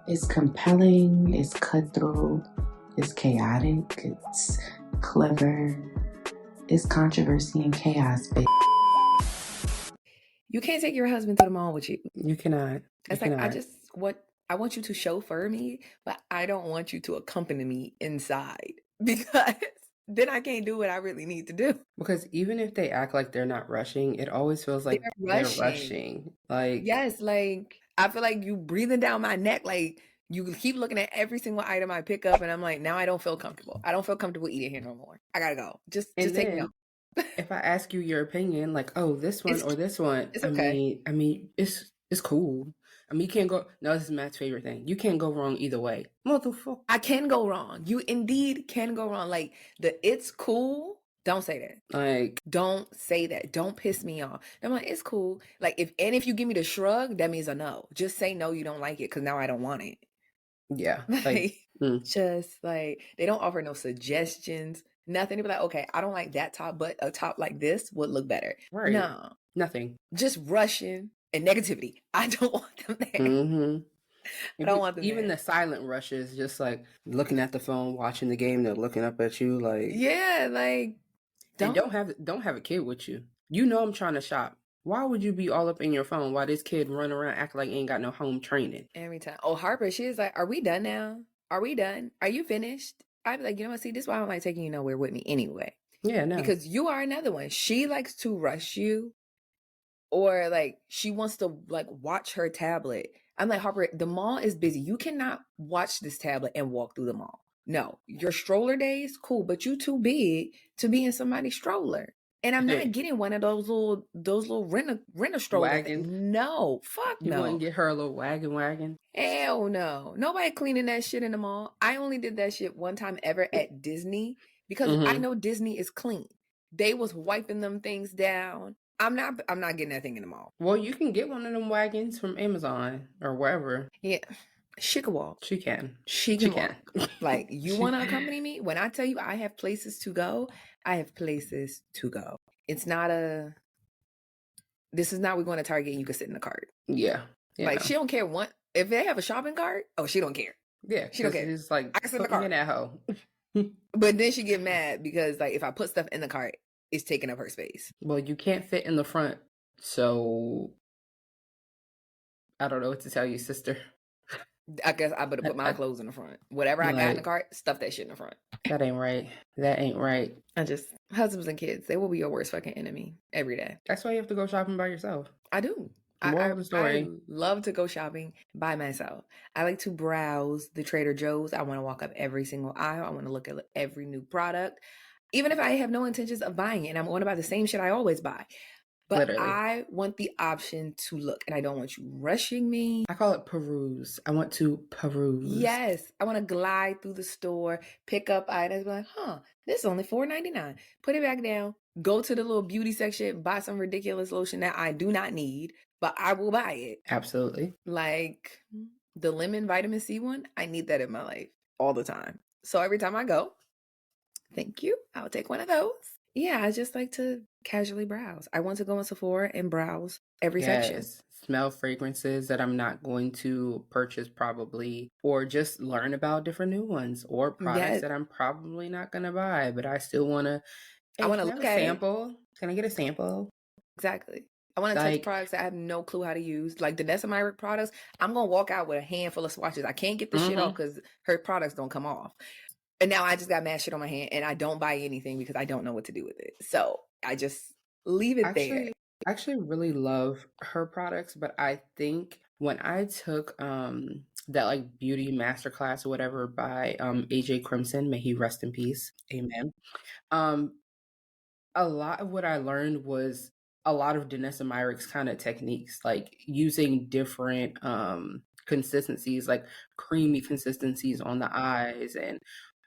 It's compelling, it's cutthroat, it's chaotic, it's clever, it's controversy and chaos, bitch. You can't take your husband to the mall with you. You cannot. It's like I want you to chauffeur me, but I don't want you to accompany me inside because then I can't do what I really need to do. Because even if they act like they're not rushing, it always feels like they're rushing. Like, Yes, like I feel like you breathing down my neck. Like you keep looking at every single item I pick up, and I'm like, now I don't feel comfortable. I don't feel comfortable eating here no more. I gotta go. Just and take me then out. if I ask you your opinion, like, oh, this one It's or this one, it's okay. I mean, it's cool. I mean, you can't go. No, this is Matt's favorite thing. You can't go wrong either way. Motherfucker. I can go wrong. You indeed can go wrong. Like it's cool. Don't say that. Like, don't say that. Don't piss me off. I'm like, it's cool. Like if you give me the shrug, that means a no. Just say no, you don't like it, because now I don't want it. yeah, Like just like they don't offer no suggestions, nothing. They be like, okay, I don't like that top, but a top like this would look better. Right. No, nothing. Just rushing and negativity. I don't want them there. Mm-hmm. I don't want them even there. the silent rushes, just like looking at the phone, watching the game, they're looking up at you, like, yeah, like don't have a kid with you. You know I'm trying to shop. Why would you be all up in your phone while this kid run around acting like he ain't got no home training? Every time. Oh, Harper, she's like, are we done now? Are we done? Are you finished? I'd be like, you know what? See, this is why I don't like taking you nowhere with me anyway. Yeah, no. Because you are another one. She likes to rush you, or like she wants to like watch her tablet. I'm like, Harper, the mall is busy. You cannot watch this tablet and walk through the mall. No, your stroller days, cool, but you too big to be in somebody's stroller. And I'm not getting one of those little renter strollers. Wagons. No, fuck You no. wouldn't get her a little wagon? Hell no. Nobody cleaning that shit in the mall. I only did that shit one time ever at Disney because I know Disney is clean. They was wiping them things down. I'm not getting that thing in the mall. Well, you can get one of them wagons from Amazon or wherever. Yeah. She can walk. She can. She can walk. Like, you want to accompany me? When I tell you I have places to go, I have places to go. It's not this is not we're going to Target and you can sit in the cart. Yeah. Like, she don't care if they have a shopping cart, she don't care. Yeah. She don't care. It's like, I can sit in the cart. In that hoe. But then she get mad because like if I put stuff in the cart, it's taking up her space. Well, you can't fit in the front, so I don't know what to tell you, sister. I guess I better put my clothes in the front. Whatever I got in the cart, stuff that shit in the front. That ain't right. That ain't right. Husbands and kids, they will be your worst fucking enemy every day. That's why you have to go shopping by yourself. I do. Moral of the story. I love to go shopping by myself. I like to browse the Trader Joe's. I want to walk up every single aisle. I want to look at every new product. Even if I have no intentions of buying it and I'm going to buy the same shit I always buy. But literally. I want the option to look, and I don't want you rushing me. I call it peruse. I want to peruse. Yes. I want to glide through the store, pick up items, be like, this is only $4.99. Put it back down, go to the little beauty section, buy some ridiculous lotion that I do not need, but I will buy it. Absolutely. Like the lemon vitamin C one, I need that in my life all the time. So every time I go, thank you, I'll take one of those. Yeah, I just like to casually browse. I want to go in Sephora and browse every section. Smell fragrances that I'm not going to purchase probably, or just learn about different new ones or products that I'm probably not going to buy, but I still want to. Hey, I want to look at a sample. Can I get a sample? Exactly. I want to touch products that I have no clue how to use. Like the Decimeric products, I'm going to walk out with a handful of swatches. I can't get the shit off because her products don't come off. And now I just got mad shit on my hand and I don't buy anything because I don't know what to do with it. So I just leave it there. I actually really love her products, but I think when I took that like beauty masterclass or whatever by AJ Crimson, may he rest in peace. Amen. A lot of what I learned was a lot of Danessa Myricks kind of techniques, like using different consistencies, like creamy consistencies on the eyes and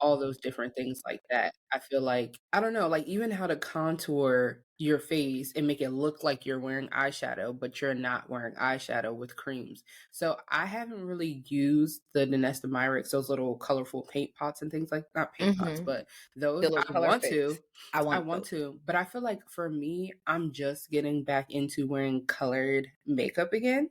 all those different things like that. I feel like, I don't know, like even how to contour your face and make it look like you're wearing eyeshadow, but you're not wearing eyeshadow with creams. So I haven't really used the Danessa Myricks, those little colorful paint pots and things like, not paint pots, but those I want to. I want to, but I feel like for me, I'm just getting back into wearing colored makeup again.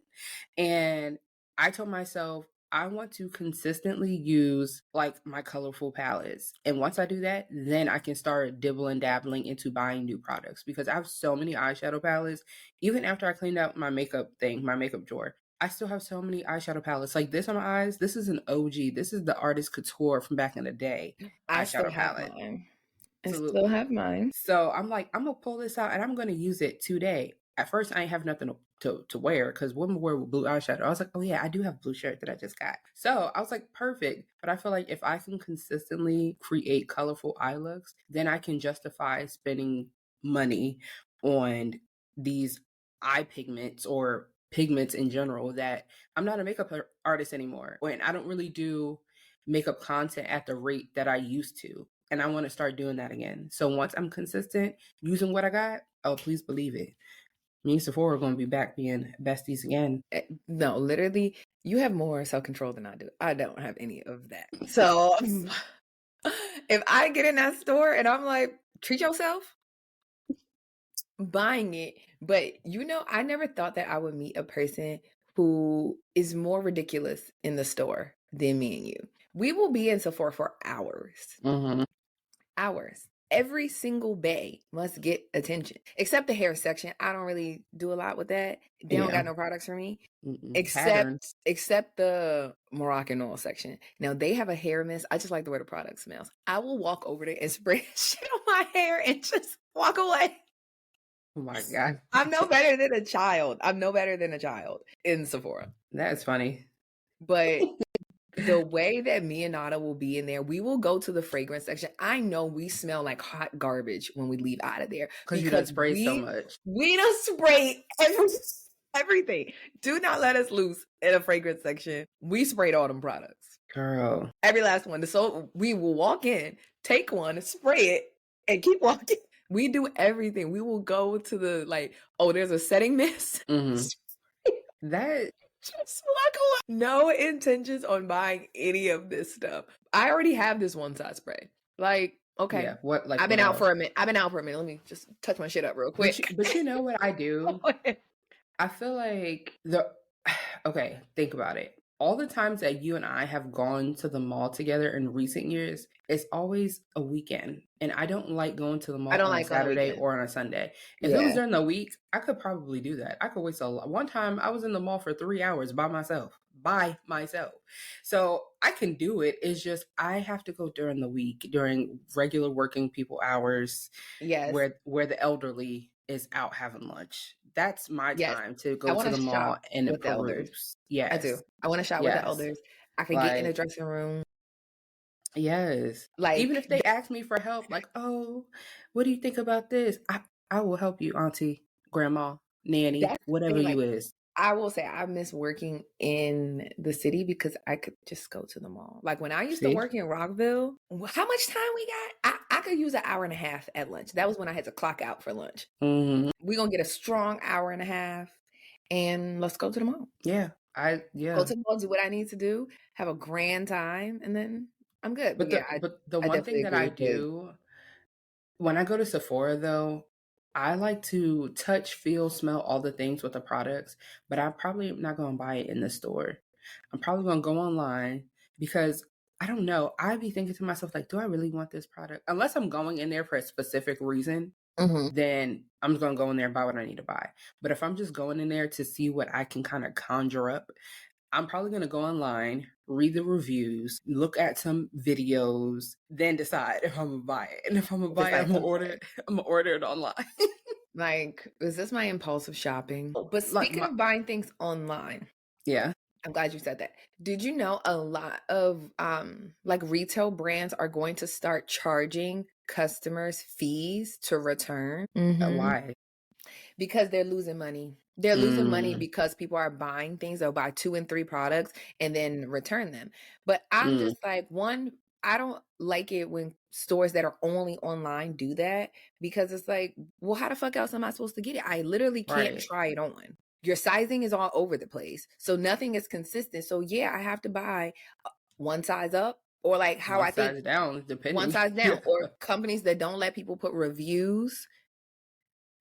And I told myself, I want to consistently use like my colorful palettes. And once I do that, then I can start dibbling dabbling into buying new products because I have so many eyeshadow palettes. Even after I cleaned out my makeup thing, my makeup drawer, I still have so many eyeshadow palettes. Like this on my eyes, this is an OG. This is the Artist Couture from back in the day I still eyeshadow have palette. mine. I still Absolutely. have mine. So I'm like, I'm gonna pull this out and I'm gonna use it today. At first, I ain't have nothing to wear because women wear blue eyeshadow. I was like, oh yeah, I do have a blue shirt that I just got. So I was like, perfect. But I feel like if I can consistently create colorful eye looks, then I can justify spending money on these eye pigments or pigments in general that I'm not a makeup artist anymore. And I don't really do makeup content at the rate that I used to. And I want to start doing that again. So once I'm consistent using what I got, oh, please believe it. Me and Sephora are going to be back being besties again. No, literally, you have more self-control than I do. I don't have any of that. So if I get in that store and I'm like, treat yourself, buying it. But I never thought that I would meet a person who is more ridiculous in the store than me and you. We will be in Sephora for hours. Mm-hmm. Hours. Every single bay must get attention, except the hair section. I don't really do a lot with that. They don't got no products for me, except the Moroccan oil section. Now they have a hair mist. I just like the way the product smells. I will walk over there and spray shit on my hair and just walk away. Oh my God. I'm no better than a child. I'm no better than a child in Sephora. That's funny. But the way that me and Nada will be in there, we will go to the fragrance section. I know we smell like hot garbage when we leave out of there because you done sprayed so much. We done sprayed everything. Do not let us loose in a fragrance section. We sprayed all them products. Girl. Every last one. So we will walk in, take one, spray it, and keep walking. We do everything. We will go to the there's a setting mist. Mm-hmm. That just walk away. No intentions on buying any of this stuff. I already have this one size spray. Like, okay. Yeah. What? Like I've been out for a minute. Let me just touch my shit up real quick. But you know what I do? I feel like okay, think about it. All the times that you and I have gone to the mall together in recent years, it's always a weekend. And I don't like going to the mall on a Saturday or on a Sunday. If it was during the week, I could probably do that. I could waste a lot. One time I was in the mall for 3 hours by myself. So I can do it. It's just I have to go during the week, during regular working people hours. Yes. Where the elderly is out having lunch. That's my time to go to the mall and peruse. Elders. Yes. I do. I want to shop with the elders. I can get in the dressing room. Yes. Even if they ask me for help, like, oh, what do you think about this? I will help you, auntie, grandma, nanny, whatever you is. I will say I miss working in the city because I could just go to the mall. Like when I used to work in Rockville, how much time we got? I could use an hour and a half at lunch. That was when I had to clock out for lunch. Mm-hmm. We're going to get a strong hour and a half and let's go to the mall. Yeah. Go to the mall, do what I need to do, have a grand time, and then I'm good. But the one thing that I do when I go to Sephora though, I like to touch, feel, smell all the things with the products, but I'm probably not going to buy it in the store. I'm probably going to go online because I don't know. I'd be thinking to myself, like, do I really want this product? Unless I'm going in there for a specific reason, then I'm just going to go in there and buy what I need to buy. But if I'm just going in there to see what I can kind of conjure up, I'm probably going to go online, read the reviews, look at some videos, then decide if I'm going to buy it. And if I'm going to buy it, I'm going to order it online. Is this my impulsive shopping? But speaking of buying things online. Yeah. I'm glad you said that. Did you know a lot of retail brands are going to start charging customers fees to return? Why? Because they're losing money. They're losing money because people are buying things. They'll buy 2 and 3 products and then return them. But I'm just like, I don't like it when stores that are only online do that because it's like, well, how the fuck else am I supposed to get it? I literally can't try it on. Your sizing is all over the place. So nothing is consistent. So yeah, I have to buy one size up or like how one size down, depending. One size down or companies that don't let people put reviews.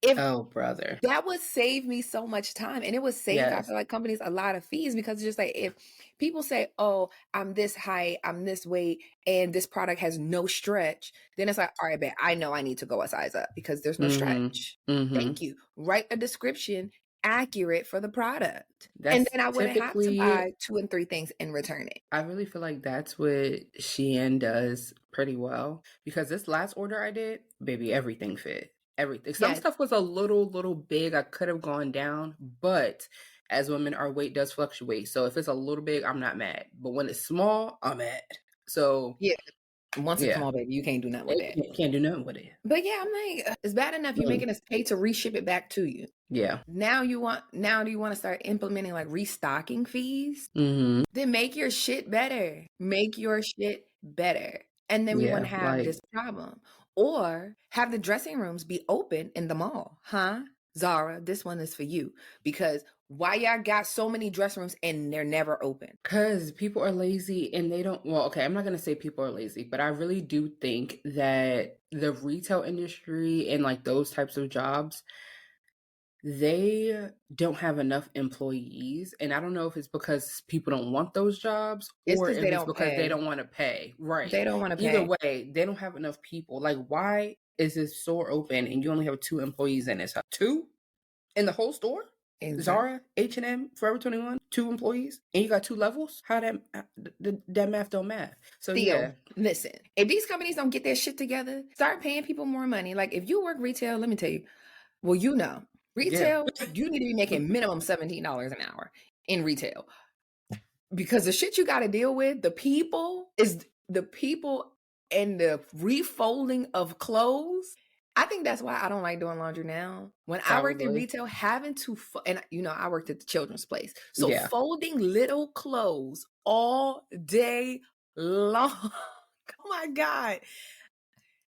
If Oh, brother. that would save me so much time, and it would save, I Yes. feel like, companies a lot of fees, because it's just like, if people say, oh, I'm this height, I'm this weight, and this product has no stretch, then it's like, all right, bet I know I need to go a size up because there's no stretch. Thank you. Write a description accurate for the product. And That's then I wouldn't have to typically, buy 2 and 3 things and return it. I really feel like that's what Shein does pretty well, because this last order I did, baby, everything fit. Everything. Some Yes. stuff was a little big. I could have gone down, but as women, our weight does fluctuate. So if it's a little big, I'm not mad. But when it's small, I'm mad. So Yeah. Once it's yeah, small, baby, you can't do nothing with that. can't do nothing with it. But yeah, I'm like, it's bad enough you're making us pay to reship it back to you. Yeah. Now do you want to start implementing like restocking fees? Then make your shit better. Make your shit better. And then we wouldn't have this problem. Or have the dressing rooms be open in the mall. Huh? Zara, this one is for you. Because why y'all got so many dressing rooms and they're never open? Because people are lazy and they don't, well, okay, I'm not going to say people are lazy, but I really do think that the retail industry and like those types of jobs, they don't have enough employees. And I don't know if it's because people don't want those jobs, It's or because if they it's don't because they pay. don't want to pay. Right. They don't want to pay. Either way, they don't have enough people. Like, why is this store open and you only have 2 employees in it? 2 in the whole store? Exactly. Zara, H&M, Forever 21, 2 employees, and you got 2 levels? How that math don't math. So yeah. Listen, if these companies don't get their shit together, start paying people more money. Like, if you work retail, let me tell you, well, retail, you need to be making minimum $17 an hour in retail, because the shit you got to deal with, the people and the refolding of clothes. I think that's why I don't like doing laundry now. When I worked in retail, having to, and I worked at the children's place. So folding little clothes all day long. Oh my God.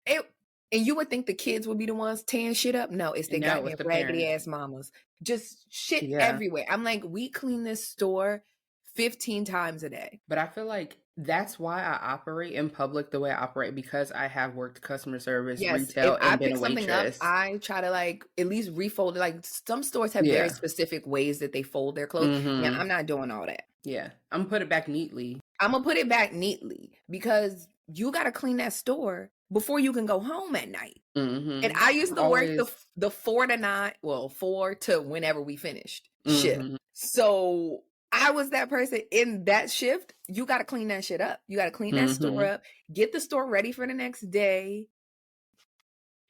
And you would think the kids would be the ones tearing shit up. No, it's the goddamn raggedy ass mamas. Just shit everywhere. I'm like, we clean this store 15 times a day. But I feel like that's why I operate in public the way I operate, because I have worked customer service, retail, if and I been pick a something waitress. up, I try to like at least refold it. Like, some stores have very specific ways that they fold their clothes. Now, I'm not doing all that. Yeah, I'm gonna put it back neatly. Because you got to clean that store before you can go home at night. And I used to work the 4 to 9, well, 4 to whenever we finished shift. So I was that person in that shift. You got to clean that shit up. You got to clean that store up, get the store ready for the next day.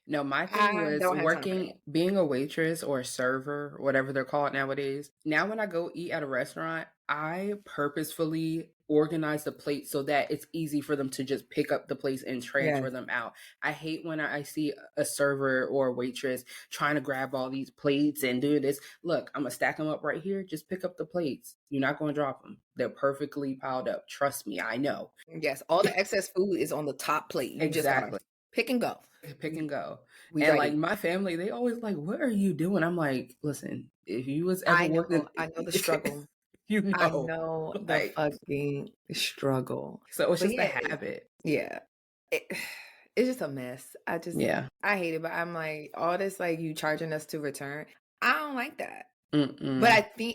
No, my thing was being a waitress or a server, whatever they're called nowadays. Now when I go eat at a restaurant, I purposefully organize the plates so that it's easy for them to just pick up the plates and transfer them out. I hate when I see a server or a waitress trying to grab all these plates and do this. Look, I'm going to stack them up right here. Just pick up the plates. You're not going to drop them. They're perfectly piled up. Trust me, I know. Yes, all the excess food is on the top plate. You just gotta pick and go. Pick and go. And like my family, they always like, what are you doing? I'm like, listen, if you was ever working, I know the struggle. You know, I know the fucking struggle. So it's just a habit. Yeah. It's just a mess. I hate it. But I'm like, all this, like, you charging us to return, I don't like that. But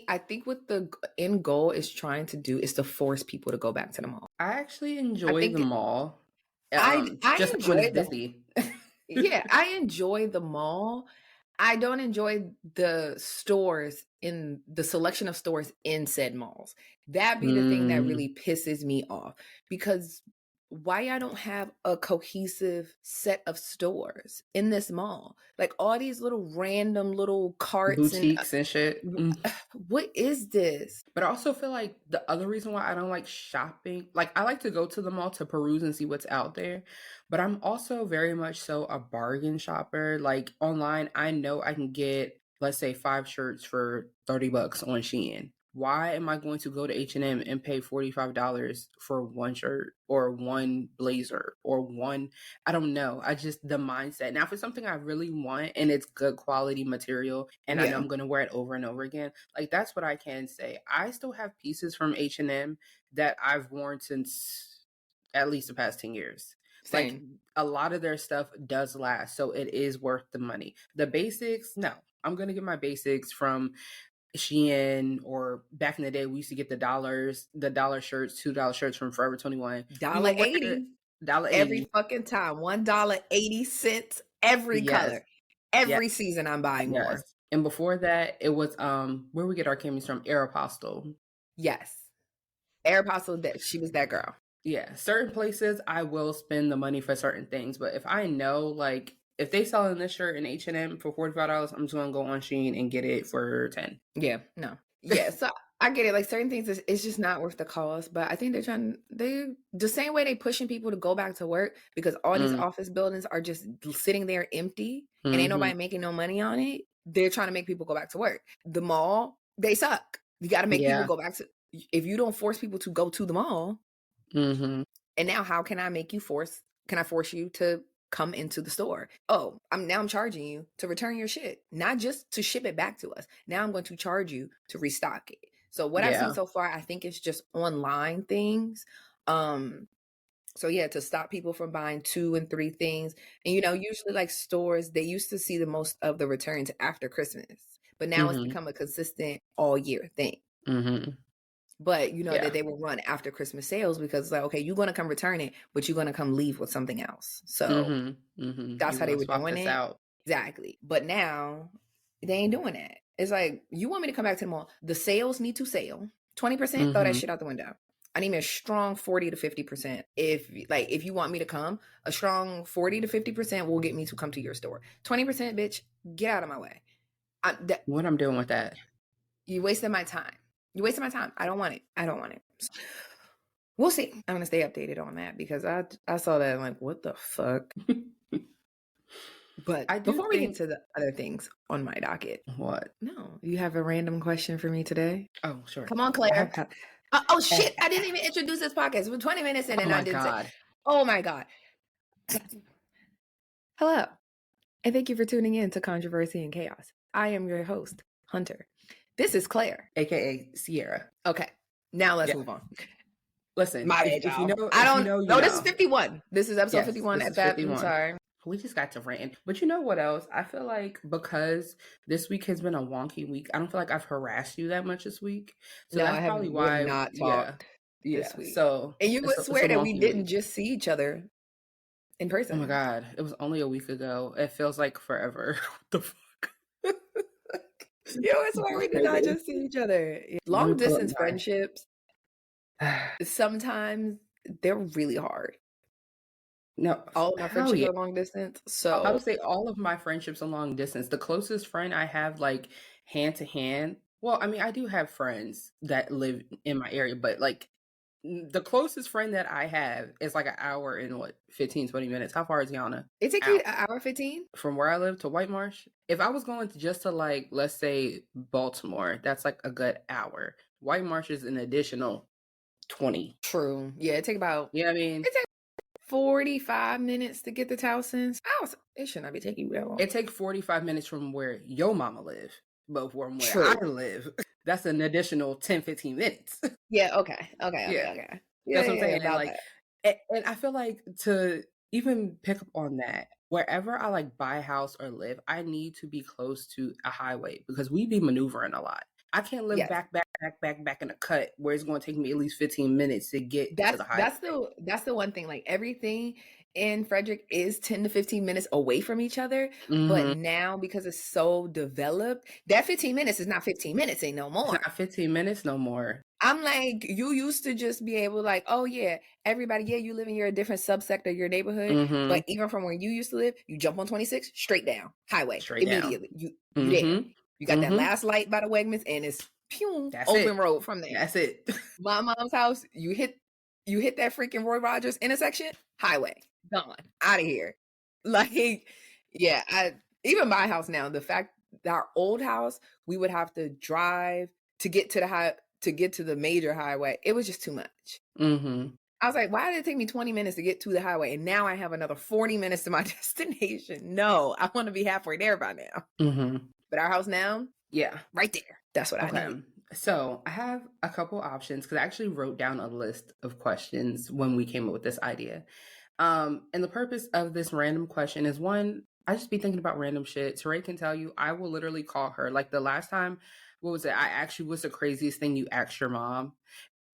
I think what the end goal is trying to do is to force people to go back to the mall. I actually enjoy the mall. I just enjoy when it's busy. Yeah, I enjoy the mall. I don't enjoy the stores in the selection of stores in said malls. That be the thing that really pisses me off, because why I don't have a cohesive set of stores in this mall? Like, all these little random little carts, boutiques and shit. What is this? But I also feel like the other reason why I don't like shopping, like, I like to go to the mall to peruse and see what's out there, but I'm also very much so a bargain shopper. Like, online, I know I can get, let's say, 5 shirts for $30 on Shein. Why am I going to go to H&M and pay $45 for 1 shirt or 1 blazer or 1? I don't know. The mindset. Now, if it's something I really want and it's good quality material and I know I'm going to wear it over and over again, like, that's what I can say. I still have pieces from H&M that I've worn since at least the past 10 years. Like Same. a lot of their stuff does last, so it is worth the money. The basics, no. I'm gonna get my basics from Shein, or back in the day we used to get the dollar shirts, $2 shirts from Forever 21. $1.80 $1.80 every fucking time. $1.80 every Yes. color. Every season I'm buying more. Yes. And before that, it was where we get our camis from, Aeropostale. Yes. Aeropostale, that she was that girl. Yeah, certain places I will spend the money for certain things, but if I know, like, if they selling this shirt in H&M for $45, I'm just gonna go on Shein and get it for 10. Yeah, no. Yeah, so I get it. Like certain things, it's just not worth the cost. But I think they the same way they pushing people to go back to work, because all these office buildings are just sitting there empty and ain't nobody making no money on it. They're trying to make people go back to work. The mall, they suck. You got to make people go back to. If you don't force people to go to the mall, and now how can I make you force? Can I force you to come into the store? Oh, I'm charging you to return your shit, not just to ship it back to us. Now I'm going to charge you to restock it. So what I've seen so far, I think it's just online things. So yeah, to stop people from buying 2 and 3 things. And usually like stores, they used to see the most of the returns after Christmas, but now it's become a consistent all year thing. But that they will run after Christmas sales, because like, okay, you're gonna come return it, but you're gonna come leave with something else. So that's how they were doing it. Out. Exactly. But now they ain't doing that. It's like, you want me to come back to the mall? The sales need to sell. 20%, throw that shit out the window. I need a strong 40 to 50%. If you want me to come, a strong 40 to 50% will get me to come to your store. 20%, bitch, get out of my way. What I'm doing with that? You wasted my time. I don't want it. So, we'll see. I'm gonna stay updated on that, because I saw that, I'm like, what the fuck? But before we get to the other things on my docket. What? No, you have a random question for me today? Oh, sure. Come on, Claire. Oh shit! I didn't even introduce this podcast. We're 20 minutes in, and I didn't say. Oh my god! Hello, and thank you for tuning in to Controversy and Chaos. I am your host, Hunter. This is Claire, aka Sierra. Okay, now let's move on. Listen, if you know, I don't know. This is 51. This is episode 51. At that, 51. I'm sorry. We just got to rant. But you know what else? I feel like because this week has been a wonky week, I don't feel like I've harassed you that much this week. So no, that's probably why we've not talked this week. So, and you would swear that we didn't just see each other in person. Oh my god, it was only a week ago. It feels like forever. What the fuck? You would swear we did not just see each other. Long distance friendships, sometimes they're really hard. No, all of my friendships are long distance. So I would say all of my friendships are long distance. The closest friend I have, like, hand to hand. Well, I mean, I do have friends that live in my area, but like the closest friend that I have is like an hour and 15, 20 minutes. How far is Yana? It takes you an hour 15 from where I live to White Marsh. If I was going just to, like, let's say Baltimore, that's like a good hour. White Marsh is an additional 20. True. Yeah, it take about. Yeah, I mean, it takes 45 minutes to get to Towson's. It should not be taking you that long. It takes 45 minutes from where your mama live, but from where I live, that's an additional 10, 15 minutes. Yeah. Okay. That's what I'm saying. And, like, and I feel like to even pick up on that, wherever I like buy a house or live, I need to be close to a highway, because we be maneuvering a lot. I can't live back in a cut where it's going to take me at least 15 minutes to get to the highway. That's the one thing. Like, everything in Frederick is 10 to 15 minutes away from each other. But now, because it's so developed, that 15 minutes is not 15 minutes ain't no more. It's not 15 minutes no more. I'm like, you used to just be able to, like, oh yeah, everybody, you live in your different subsect of your neighborhood. But even from where you used to live, you jump on 26, straight down, highway, immediately. You there. You got that last light by the Wegmans, and it's open road from there. That's it. My mom's house, you hit that freaking Roy Rogers intersection, highway, gone, out of here. Like, yeah, even my house now, the fact that our old house, we would have to drive to get to the major highway. It was just too much. I was like, why did it take me 20 minutes to get to the highway? And now I have another 40 minutes to my destination. No, I want to be halfway there by now. But our house now, right there. That's what I need. So I have a couple options, because I actually wrote down a list of questions when we came up with this idea. And the purpose of this random question is, one, I just be thinking about random shit. Teray can tell you, I will literally call her. Like the last time, what was it? I actually was the craziest thing you asked your mom.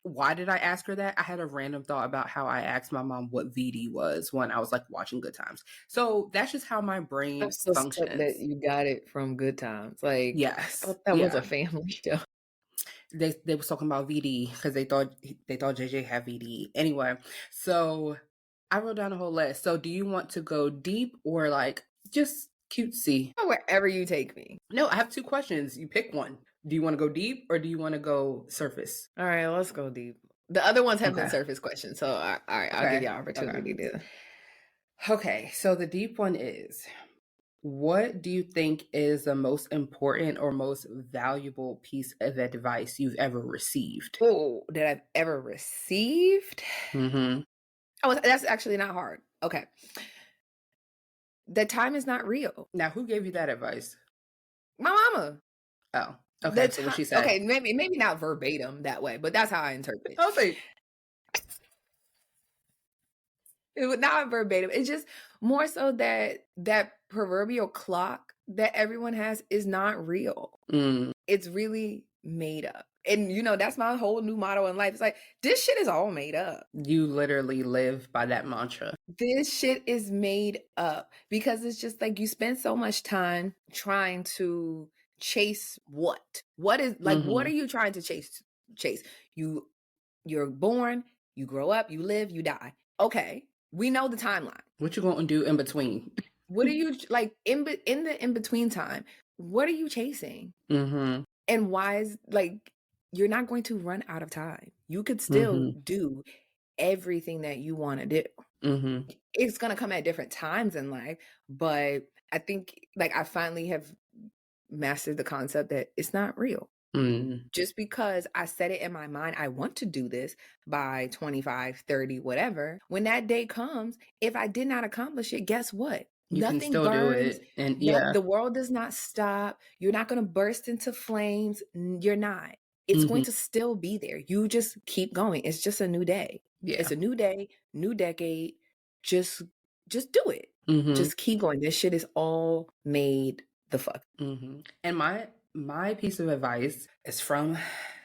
Why did I ask her that? I had a random thought about how I asked my mom what VD was when I was like watching Good Times. So that's just how my brain I'm so stuck that functions. you got it from Good Times. Like, I Yes. thought that was a Yeah. family show. They was talking about VD because they thought JJ had VD. Anyway, so I wrote down a whole list. So do you want to go deep or like just cutesy? Wherever you take me. No, I have two questions. You pick one. Do you want to go deep or do you want to go surface? All right, let's go deep. The other ones have been Okay. surface questions, so all right, I'll give Okay. you Okay. opportunity to. Okay. So the deep one is, what do you think is the most important or most valuable piece of advice you've ever received? Oh, that I've ever received? Mm-hmm. Oh, that's actually not hard. Okay. The time is not real. Now, who gave you that advice? My mama. Oh, The okay. So what time. she say? Okay, maybe not verbatim that way, but that's how I interpret it. I was like, It was not verbatim. It's just more so that that proverbial clock that everyone has is not real. It's really made up. And that's my whole new motto in life. It's like, this shit is all made up. you literally live by that mantra. This shit is made up because it's just like you spend so much time trying to chase what? What is like what are you trying to chase? You're born, you grow up, you live, you die. Okay. We know the timeline. What you gonna do in between? What are you like in the in between time? What are you chasing? And why is like you're not going to run out of time. You could still do everything that you want to do. It's going to come at different times in life, but I think like I finally have mastered the concept that it's not real. Just because I set it in my mind, I want to do this by 25, 30, whatever. When that day comes, if I did not accomplish it, guess what? You can Nothing still do burns. it. And Yep, yeah. the world does not stop. You're not going to burst into flames. You're not. It's going to still be there. You just keep going. It's just a new day. Yeah. It's a new day, new decade. Just do it. Just keep going. This shit is all made the fuck. And my piece of advice is from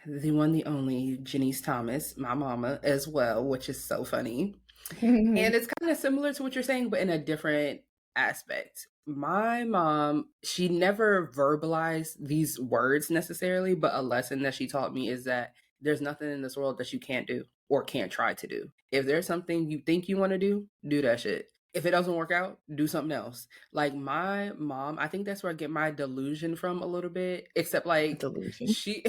the one, the only Janice Thomas, my mama as well, which is so funny. And it's kind of similar to what you're saying, but in a different aspect. My mom, she never verbalized these words necessarily, but a lesson that she taught me is that there's nothing in this world that you can't do or can't try to do. If there's something you think you want to do that shit. If it doesn't work out, do something else. Like my mom, I think that's where I get my delusion from a little bit, except like Delusion. she,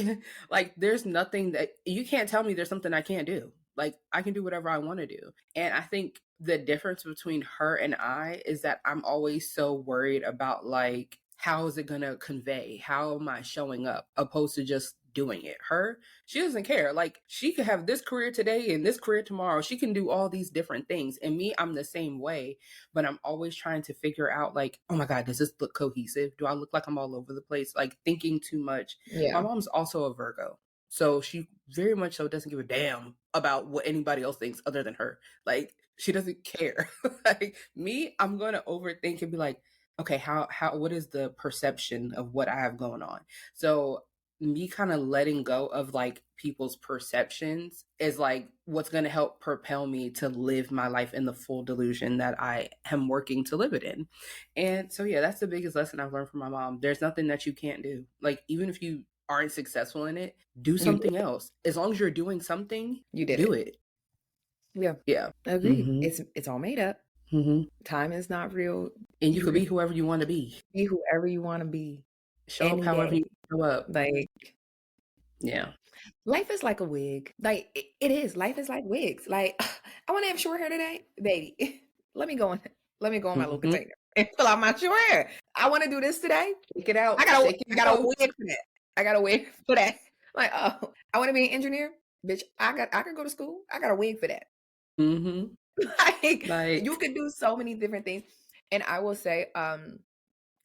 like there's nothing that you can't tell me there's something I can't do. Like I can do whatever I want to do. And I think the difference between her and I is that I'm always so worried about like, how is it going to convey? How am I showing up opposed to just doing it? Her, she doesn't care. Like she could have this career today and this career tomorrow. She can do all these different things. And me, I'm the same way, but I'm always trying to figure out like, oh my God, does this look cohesive? Do I look like I'm all over the place? Like thinking too much. Yeah. My mom's also a Virgo. So she very much so doesn't give a damn about what anybody else thinks other than her. Like she doesn't care. Like me, I'm going to overthink and be like, okay, how what is the perception of what I have going on? So me kind of letting go of like people's perceptions is like what's going to help propel me to live my life in the full delusion that I am working to live it in. And so yeah, that's the biggest lesson I've learned from my mom. There's nothing that you can't do. Like even if you aren't successful in it, do something else. As long as you're doing something, you did do it. Yeah. Agreed. It's all made up. Time is not real. And you could be whoever you want to be. Be whoever you want to be. Show up however you show up. Like, yeah. Life is like a wig. Like it is. Life is like wigs. Like I want to have short hair today, baby. Let me go on my little container and pull out my short hair. I want to do this today. Shake it out. I got a wig for that. I got a wig for that. Like, oh, I want to be an engineer, bitch. I could go to school. I got a wig for that. Like you could do so many different things. And I will say,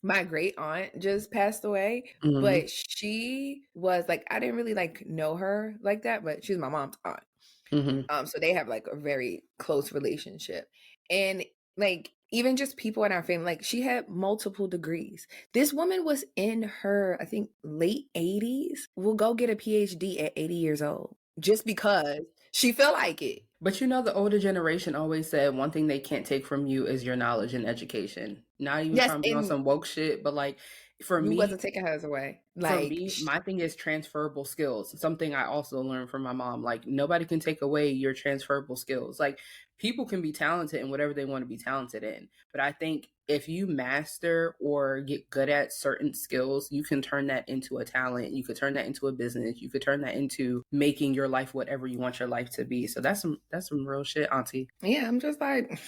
my great aunt just passed away, but she was like, I didn't really like know her like that, but she's my mom's aunt. So they have like a very close relationship. And like even just people in our family, like she had multiple degrees. This woman was in her, I think, late 80s, will go get a PhD at 80 years old just because she felt like it. But you know, the older generation always said one thing they can't take from you is your knowledge and education. Not even Yes, trying to be on and some woke shit, but like for we me, wasn't taking hers away. Like my thing is transferable skills. Something I also learned from my mom. Like nobody can take away your transferable skills. Like people can be talented in whatever they want to be talented in. But I think if you master or get good at certain skills, you can turn that into a talent. You could turn that into a business. You could turn that into making your life whatever you want your life to be. So that's some real shit, auntie. yeah, I'm just like,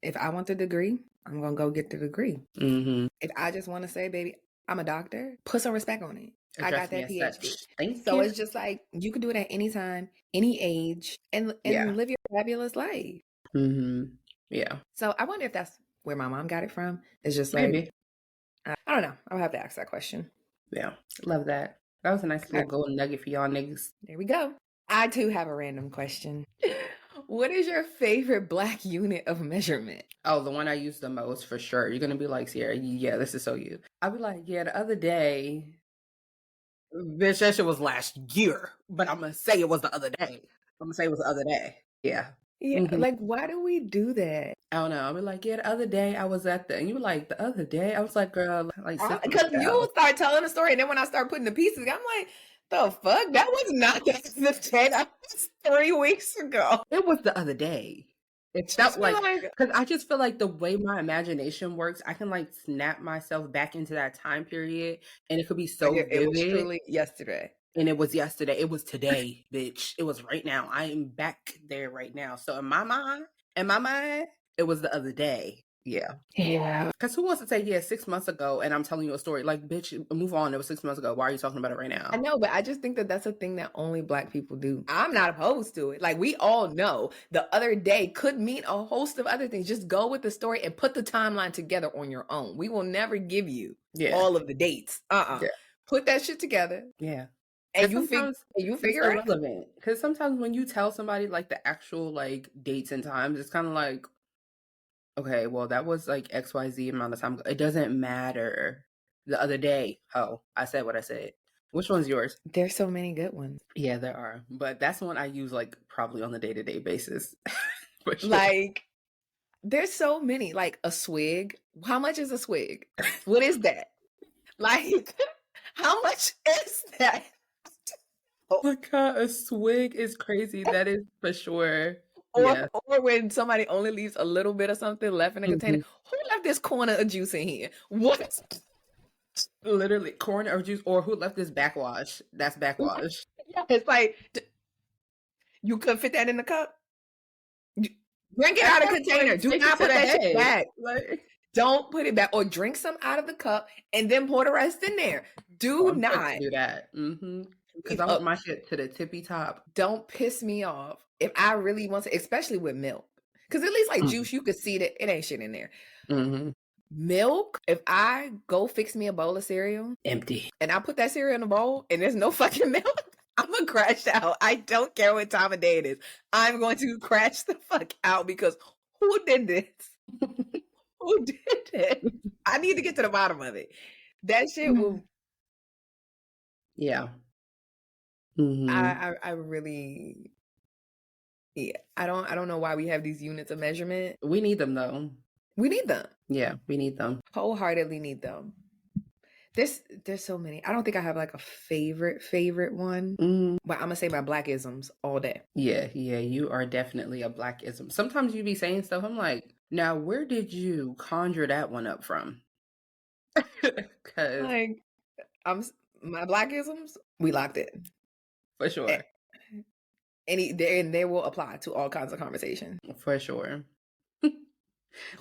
if I want the degree, I'm gonna go get the degree. Mm-hmm. If I just want to say, baby, I'm a doctor, put some respect on it. I Address got me that as PhD. such. Thank So you. it's just like you can do it at any time, any age, and Yeah. live your fabulous life. Mm-hmm. Yeah. So I wonder if that's where my mom got it from. It's just Maybe. like I don't know. I'll have to ask that question. Yeah. Love that. That was a nice little golden nugget for y'all niggas. There we go. I too have a random question. What is your favorite Black unit of measurement? Oh, the one I use the most for sure. You're gonna be like, Sierra, yeah, this is so you. I'll be like, yeah, the other day, bitch, that shit was last year, but I'm gonna say it was the other day. I'm gonna say it was the other day. Yeah. Yeah, Mhm. like why do we do that? I don't know. I'll be like, yeah, the other day I was at the, and you were like, the other day? I was like, girl, like 6 months Because ago. you start telling the story, and then when I start putting the pieces, I'm like, the fuck? That was not the day. That was 3 weeks ago. It was the other day. It Just felt be like, like, because I just feel like the way my imagination works, I can like snap myself back into that time period and it could be so it was vivid. truly yesterday. And it was yesterday. It was today, bitch. It was right now. I am back there right now. So in my mind, it was the other day. Yeah. Yeah. Because who wants to say, yeah, 6 months ago, and I'm telling you a story? Like, bitch, move on. It was 6 months ago. Why are you talking about it right now? I know, but I just think that that's a thing that only Black people do. I'm not opposed to it. Like, we all know the other day could mean a host of other things. Just go with the story and put the timeline together on your own. We will never give you all of the dates. Yeah. Put that shit together. Yeah. And you sometimes figure it's it out. irrelevant. Because sometimes when you tell somebody like the actual like dates and times, it's kind of like, okay, well, that was like XYZ amount of time ago. It doesn't matter. The other day, I said what I said. Which one's yours? There's so many good ones. Yeah, there are. But that's one I use like probably on the day-to-day basis. For sure. Like, there's so many. Like a swig. How much is a swig? What is that? Like, how much is that? Oh my god, a swig is crazy. That is for sure. Or when somebody only leaves a little bit of something left in the container. Who left this corner of juice in here? What? Literally, corn or juice, or who left this backwash? That's backwash. It's like, you could fit that in the cup. Drink it out of the container. Do not put that shit back. Like, don't put it back. Or drink some out of the cup and then pour the rest in there. Do not do that. Because I want my shit to the tippy top. Don't piss me off if I really want to, especially with milk. Because at least like juice, you could see that it ain't shit in there. Milk, if I go fix me a bowl of cereal, empty, and I put that cereal in a bowl and there's no fucking milk, I'm gonna crash out. I don't care what time of day it is. I'm going to crash the fuck out because who did this? Who did it? I need to get to the bottom of it. That shit will. Yeah. I really. Yeah. I don't know why we have these units of measurement. We need them though. We need them. Yeah, we need them. Wholeheartedly need them. There's so many. I don't think I have like a favorite one. But I'm gonna say my Blackisms all day. Yeah, you are definitely a Blackism. Sometimes you be saying stuff, I'm like, now where did you conjure that one up from? Cause like my Blackisms, we locked in. For sure. And they will apply to all kinds of conversation. For sure.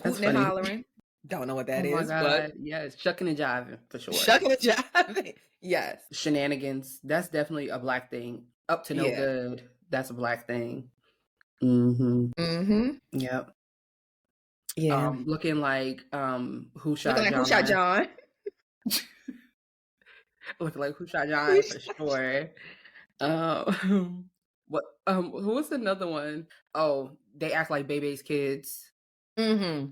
Hooting and hollering. Don't know what that is. Oh my God. But yes, shucking and jiving for sure. Shucking and jiving. Yes. Shenanigans. That's definitely a Black thing. Up to no good. That's a Black thing. Yep. Yeah. Looking like Who Shot John. Who Shot John. Looking like Who Shot John for sure. What who was another one? Oh, they act like baby's kids. Mm-hmm.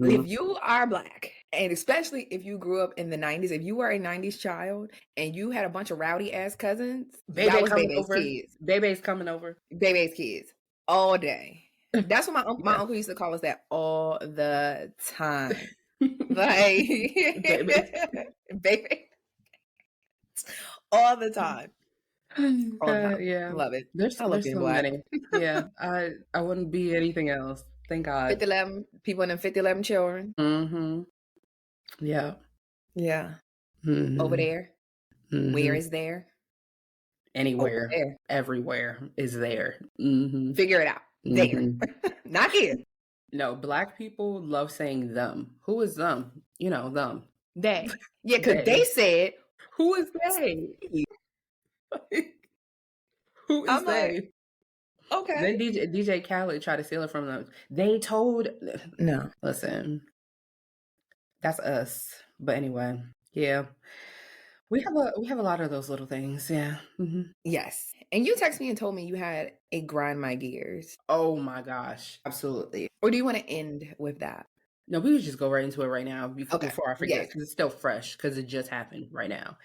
If you are Black, and especially if you grew up in the 90s, if you were a 90s child and you had a bunch of rowdy ass cousins, that Baby was coming baby's over. kids. Baby's coming over. Baby's kids all day. That's what my uncle used to call us that all the time. Like Baby. baby all the time. All the time. Yeah. Love it. There's I love being so Black. many. Yeah. I wouldn't be anything else. Thank God. 5011 people and them 5011 children. Mm-hmm. Yeah. Yeah. Mm-hmm. Over there. Mm-hmm. Where is there? Anywhere. Over there. Everywhere is there. Mm-hmm. Figure it out. There. Not here. No, Black people love saying them. Who is them? You know, them. They. Yeah, because they said, who is they? Who is I'm they? like, okay. Then DJ Khaled tried to steal it from them. They told No. Listen, that's us. But anyway, yeah. We have a lot of those little things, yeah. Mm-hmm. Yes. And you texted me and told me you had a grind my gears. Oh my gosh, absolutely. Or do you want to end with that? No, we would just go right into it right now before I forget, Yes. because it's still fresh, because it just happened right now.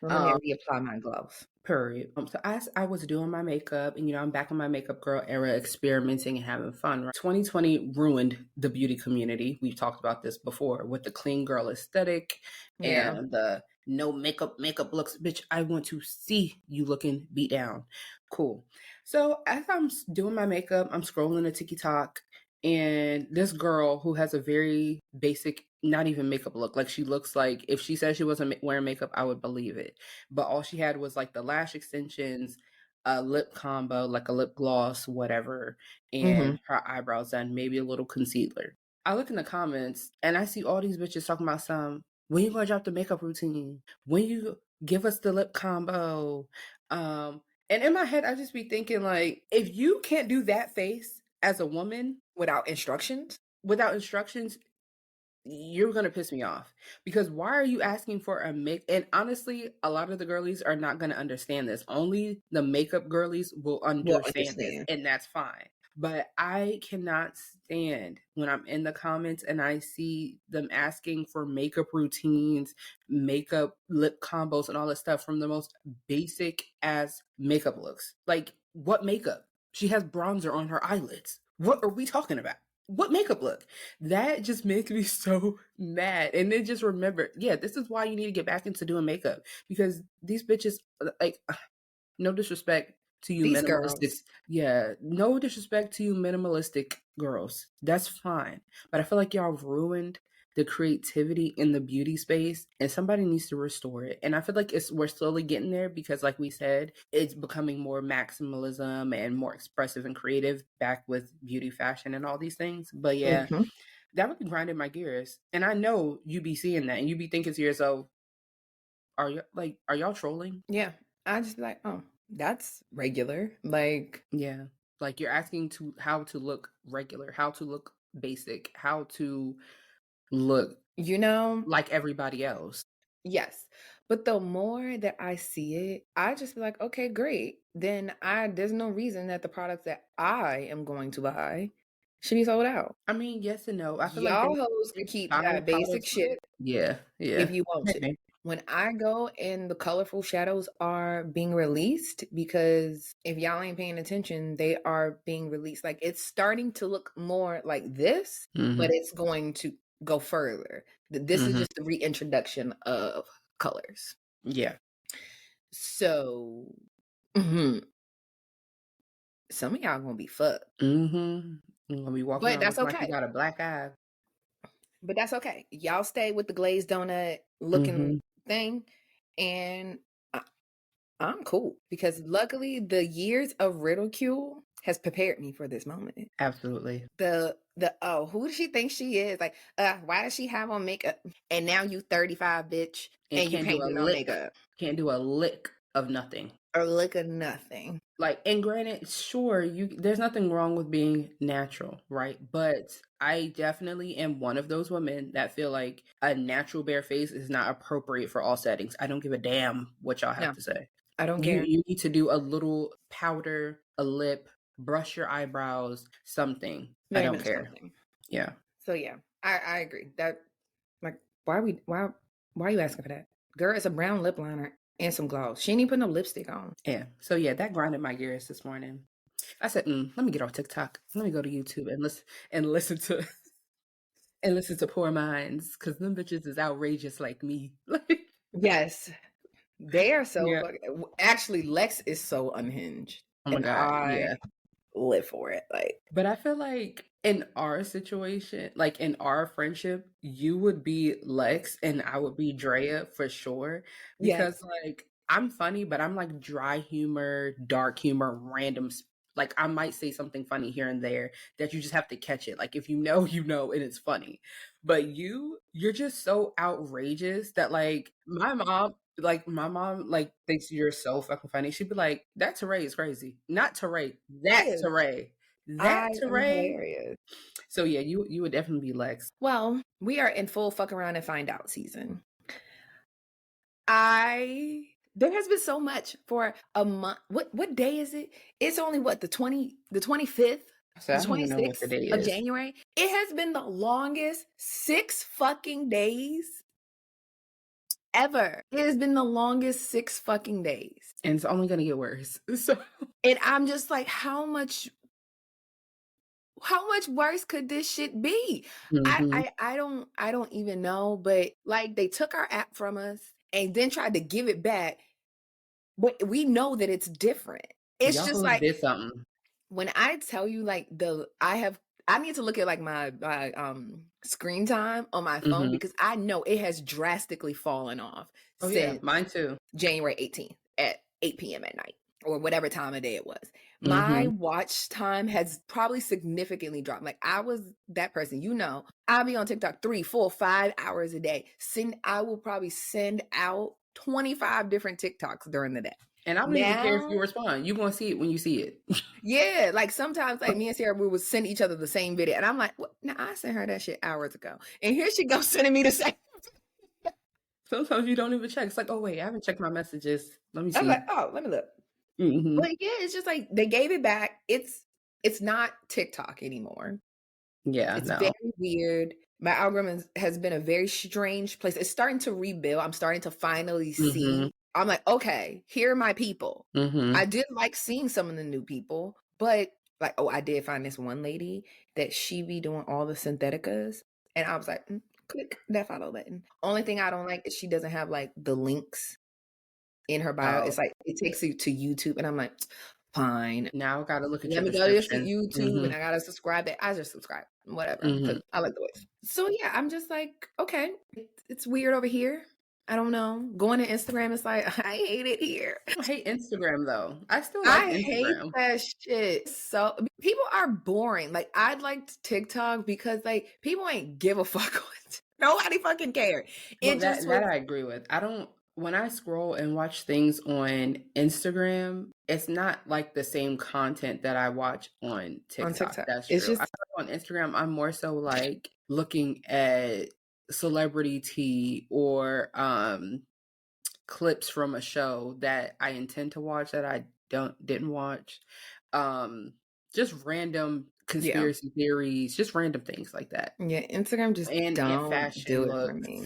Let me reapply my gloves. Period. So I was doing my makeup, and I'm back in my makeup girl era, experimenting and having fun. Right? 2020 ruined the beauty community. We've talked about this before with the clean girl aesthetic and the no makeup looks. Bitch, I want to see you looking beat down. Cool. So as I'm doing my makeup, I'm scrolling to TikTok, and this girl who has a very basic, not even makeup look, like she looks like, if she said she wasn't wearing makeup, I would believe it. But all she had was like the lash extensions, a lip combo, like a lip gloss, whatever, and her eyebrows done, maybe a little concealer. I look in the comments and I see all these bitches talking about when you gonna drop the makeup routine? When you give us the lip combo? And in my head, I just be thinking, like, if you can't do that face as a woman without instructions, you're going to piss me off, because why are you asking for a make? And honestly, a lot of the girlies are not going to understand this. Only the makeup girlies will understand this, and that's fine. But I cannot stand when I'm in the comments and I see them asking for makeup routines, makeup lip combos, and all this stuff from the most basic as makeup looks. Like, what makeup? She has bronzer on her eyelids. What are we talking about? What makeup look? That just makes me so mad. And then just remember, yeah, this is why you need to get back into doing makeup, because these bitches, like, no disrespect to you, these minimalistic. girls. Yeah, no disrespect to you, minimalistic girls. That's fine. But I feel like y'all have ruined the creativity in the beauty space, and somebody needs to restore it. And I feel like we're slowly getting there, because like we said, it's becoming more maximalism and more expressive and creative back with beauty, fashion, and all these things. But yeah, that really grinded my gears. And I know you be seeing that and you be thinking to yourself, are y'all trolling? Yeah. I just be like, oh, that's regular. Like, yeah, like you're asking how to look regular, how to look basic, how to look, like everybody else. Yes. But the more that I see it, I just be like, okay, great. Then there's no reason that the products that I am going to buy should be sold out. I mean, yes and no. I feel Y'all like hoes can keep that basic shit. Yeah. If you want to. When I go and the colorful shadows are being released, because if y'all ain't paying attention, they are being released. Like, it's starting to look more like this, but it's going to go further. This is just the reintroduction of colors. Yeah. So, some of y'all gonna be fucked. You're gonna be walking around looking like you got a black eye. But that's okay. Y'all stay with the glazed donut looking thing, and I'm cool, because luckily the years of ridicule has prepared me for this moment. Absolutely. The who does she think she is? Like, why does she have on makeup? And now you 35, bitch, and you can't do no makeup. Can't do a lick of nothing. Or lick of nothing. Like, and granted, sure, there's nothing wrong with being natural, right? But I definitely am one of those women that feel like a natural bare face is not appropriate for all settings. I don't give a damn what y'all have to say. I don't You care. you need to do a little powder, a lip, brush your eyebrows, something. I Very don't much care. something. Yeah. So yeah, I agree. That like why are you asking for that? Girl, it's a brown lip liner and some gloss. She ain't even put no lipstick on. Yeah. So yeah, that grinded my gears this morning. I said, let me get off TikTok. Let me go to YouTube and listen to and listen to Poor Minds, because them bitches is outrageous like me. Yes. They are so Yeah. fucking actually Lex is so unhinged. Oh my And God. Yeah. I live for it. Like But I feel like in our situation, like in our friendship, you would be Lex and I would be Drea for sure. yes. Because like I'm funny, but I'm like dry humor, dark humor, random. Like I might say something funny here and there that you just have to catch it. Like if you know, you know, and it's funny. But you're just so outrageous that like my mom like thinks you're so fucking funny. She'd be like, "That Teray is crazy." Not Teray, that Yes. Teray. I That am Teray. hilarious. So yeah, you would definitely be Lex. Well, we are in full fuck around and find out season. There has been so much for a month. What day is it? It's only what the 25th, So the I don't even know what the 26th day of is. January. It has been the longest 6 fucking days ever. It has been the longest 6 fucking days. And it's only gonna get worse. So And I'm just like, how much worse could this shit be? Mhm. I don't even know, but like they took our app from us and then tried to give it back, but we know that it's different. It's Y'all just hoes like did something. when I tell you like I need to look at like my screen time on my phone Mhm. because I know it has drastically fallen off Oh yeah, since mine too. January 18th at 8 p.m. at night or whatever time of day it was. My Mhm. watch time has probably significantly dropped. Like I was that person, you know, I'll be on TikTok 3, 4, 5 hours a day. I will probably send out 25 different TikToks during the day. And I don't even care if you Now, respond. You gonna see it when you see it. yeah, like sometimes like me and Sarah, we would send each other the same video. And I'm like, what? Now I sent her that shit hours ago. And here she goes sending me the same. Sometimes you don't even check. It's like, oh wait, I haven't checked my messages. Let me I'm see. like, oh, let me look. Mhm. But yeah, it's just like they gave it back. It's not TikTok anymore. Yeah, It's very no. weird. My algorithm has been a very strange place. It's starting to rebuild. I'm starting to finally Mhm. see. I'm like, okay, here are my people. Mhm. I did like seeing some of the new people, but like, oh, I did find this one lady that she be doing all the syntheticas. And I was like, click that follow button. Only thing I don't like is she doesn't have like the links in her bio. Oh, It's like it takes you to YouTube, and I'm like, fine. now I gotta look at Let your me go to description. YouTube, and I gotta subscribe. That I just subscribe, whatever, because Mhm. I like the voice. So yeah, I'm just like, okay, it's weird over here. I don't know. Going to Instagram, it's like I hate it here. I hate Instagram though. I still like I hate Instagram. that shit. So people are boring. Like I liked TikTok because like people ain't give a fuck. Nobody fucking cared. Well, It just was. that I agree with. I don't when I scroll and watch things on Instagram, it's not like the same content that I watch on On TikTok. TikTok. That's It's true. just On Instagram, I'm more so like looking at celebrity tea or clips from a show that I intend to watch that I didn't watch. Um just random yeah. conspiracy theories, just random things like that. Yeah, Instagram just And don't do fashion it for looks. me.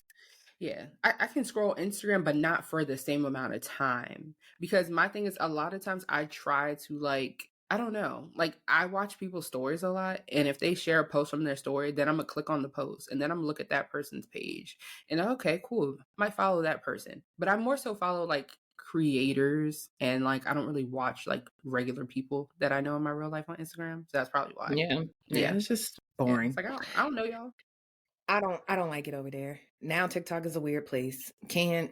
Yeah, I can scroll Instagram, but not for the same amount of time. Because my thing is, a lot of times I try to, like, I don't know, like, I watch people's stories a lot. And if they share a post from their story, then I'm going to click on the post and then I'm going to look at that person's page. And okay, cool. Might follow that person. But I more so follow, like, creators. And, like, I don't really watch, like, regular people that I know in my real life on Instagram. So that's probably why. Yeah. Yeah, Yeah. it's just Yeah. It's boring. like, I don't know y'all. I don't like it over there. Now TikTok is a weird place. Can't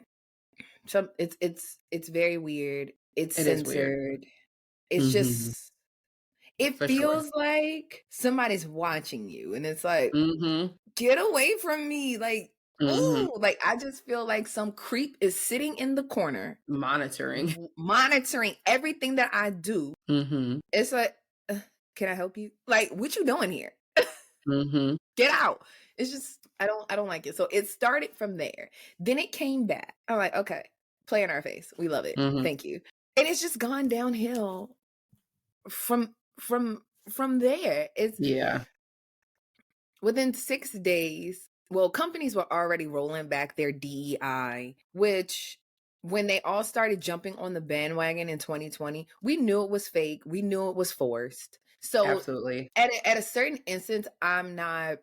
some it's very weird. It's It is weird. censored. It's Mm-hmm. just it For sure. feels like somebody's watching you and it's like Mm-hmm. get away from me. Like, Mm-hmm. ooh, like I just feel like some creep is sitting in the corner Monitoring. monitoring everything that I do. Mm-hmm. It's like, can I help you? Like, what you doing here? Mm-hmm. Get out. It's just I don't like it. So it started from there. Then it came back. I'm like, okay. Play in our face. We love it. Mhm. Thank you. And it's just gone downhill from there. It's Yeah. within 6 days. Well, companies were already rolling back their DEI, which when they all started jumping on the bandwagon in 2020, we knew it was fake. We knew it was forced. So Absolutely. at a certain instance, I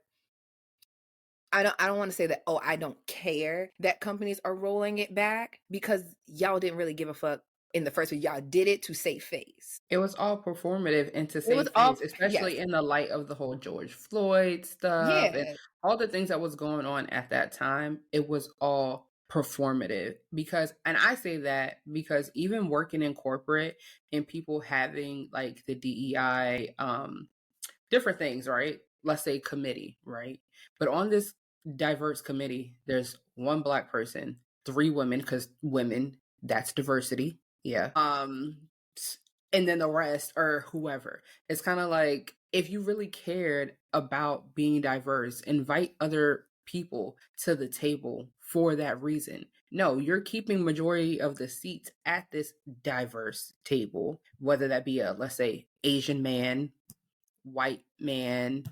don't want to say that, oh, I don't care that companies are rolling it back, because y'all didn't really give a fuck in the first place. Y'all did it to save face. It was all performative and to It was save all, face, yes. especially in the light of the whole George Floyd stuff and Yeah. all the things that was going on at that time. It was all performative because, and I say that because even working in corporate and people having like the DEI, different things, right? Let's say committee, right? But on this diverse committee, there's one Black person, 3 women, because women, that's diversity. Yeah. And then the rest or whoever. It's kind of like if you really cared about being diverse, invite other people to the table for that reason. No, you're keeping majority of the seats at this diverse table, whether that be a, let's say, Asian man, white man,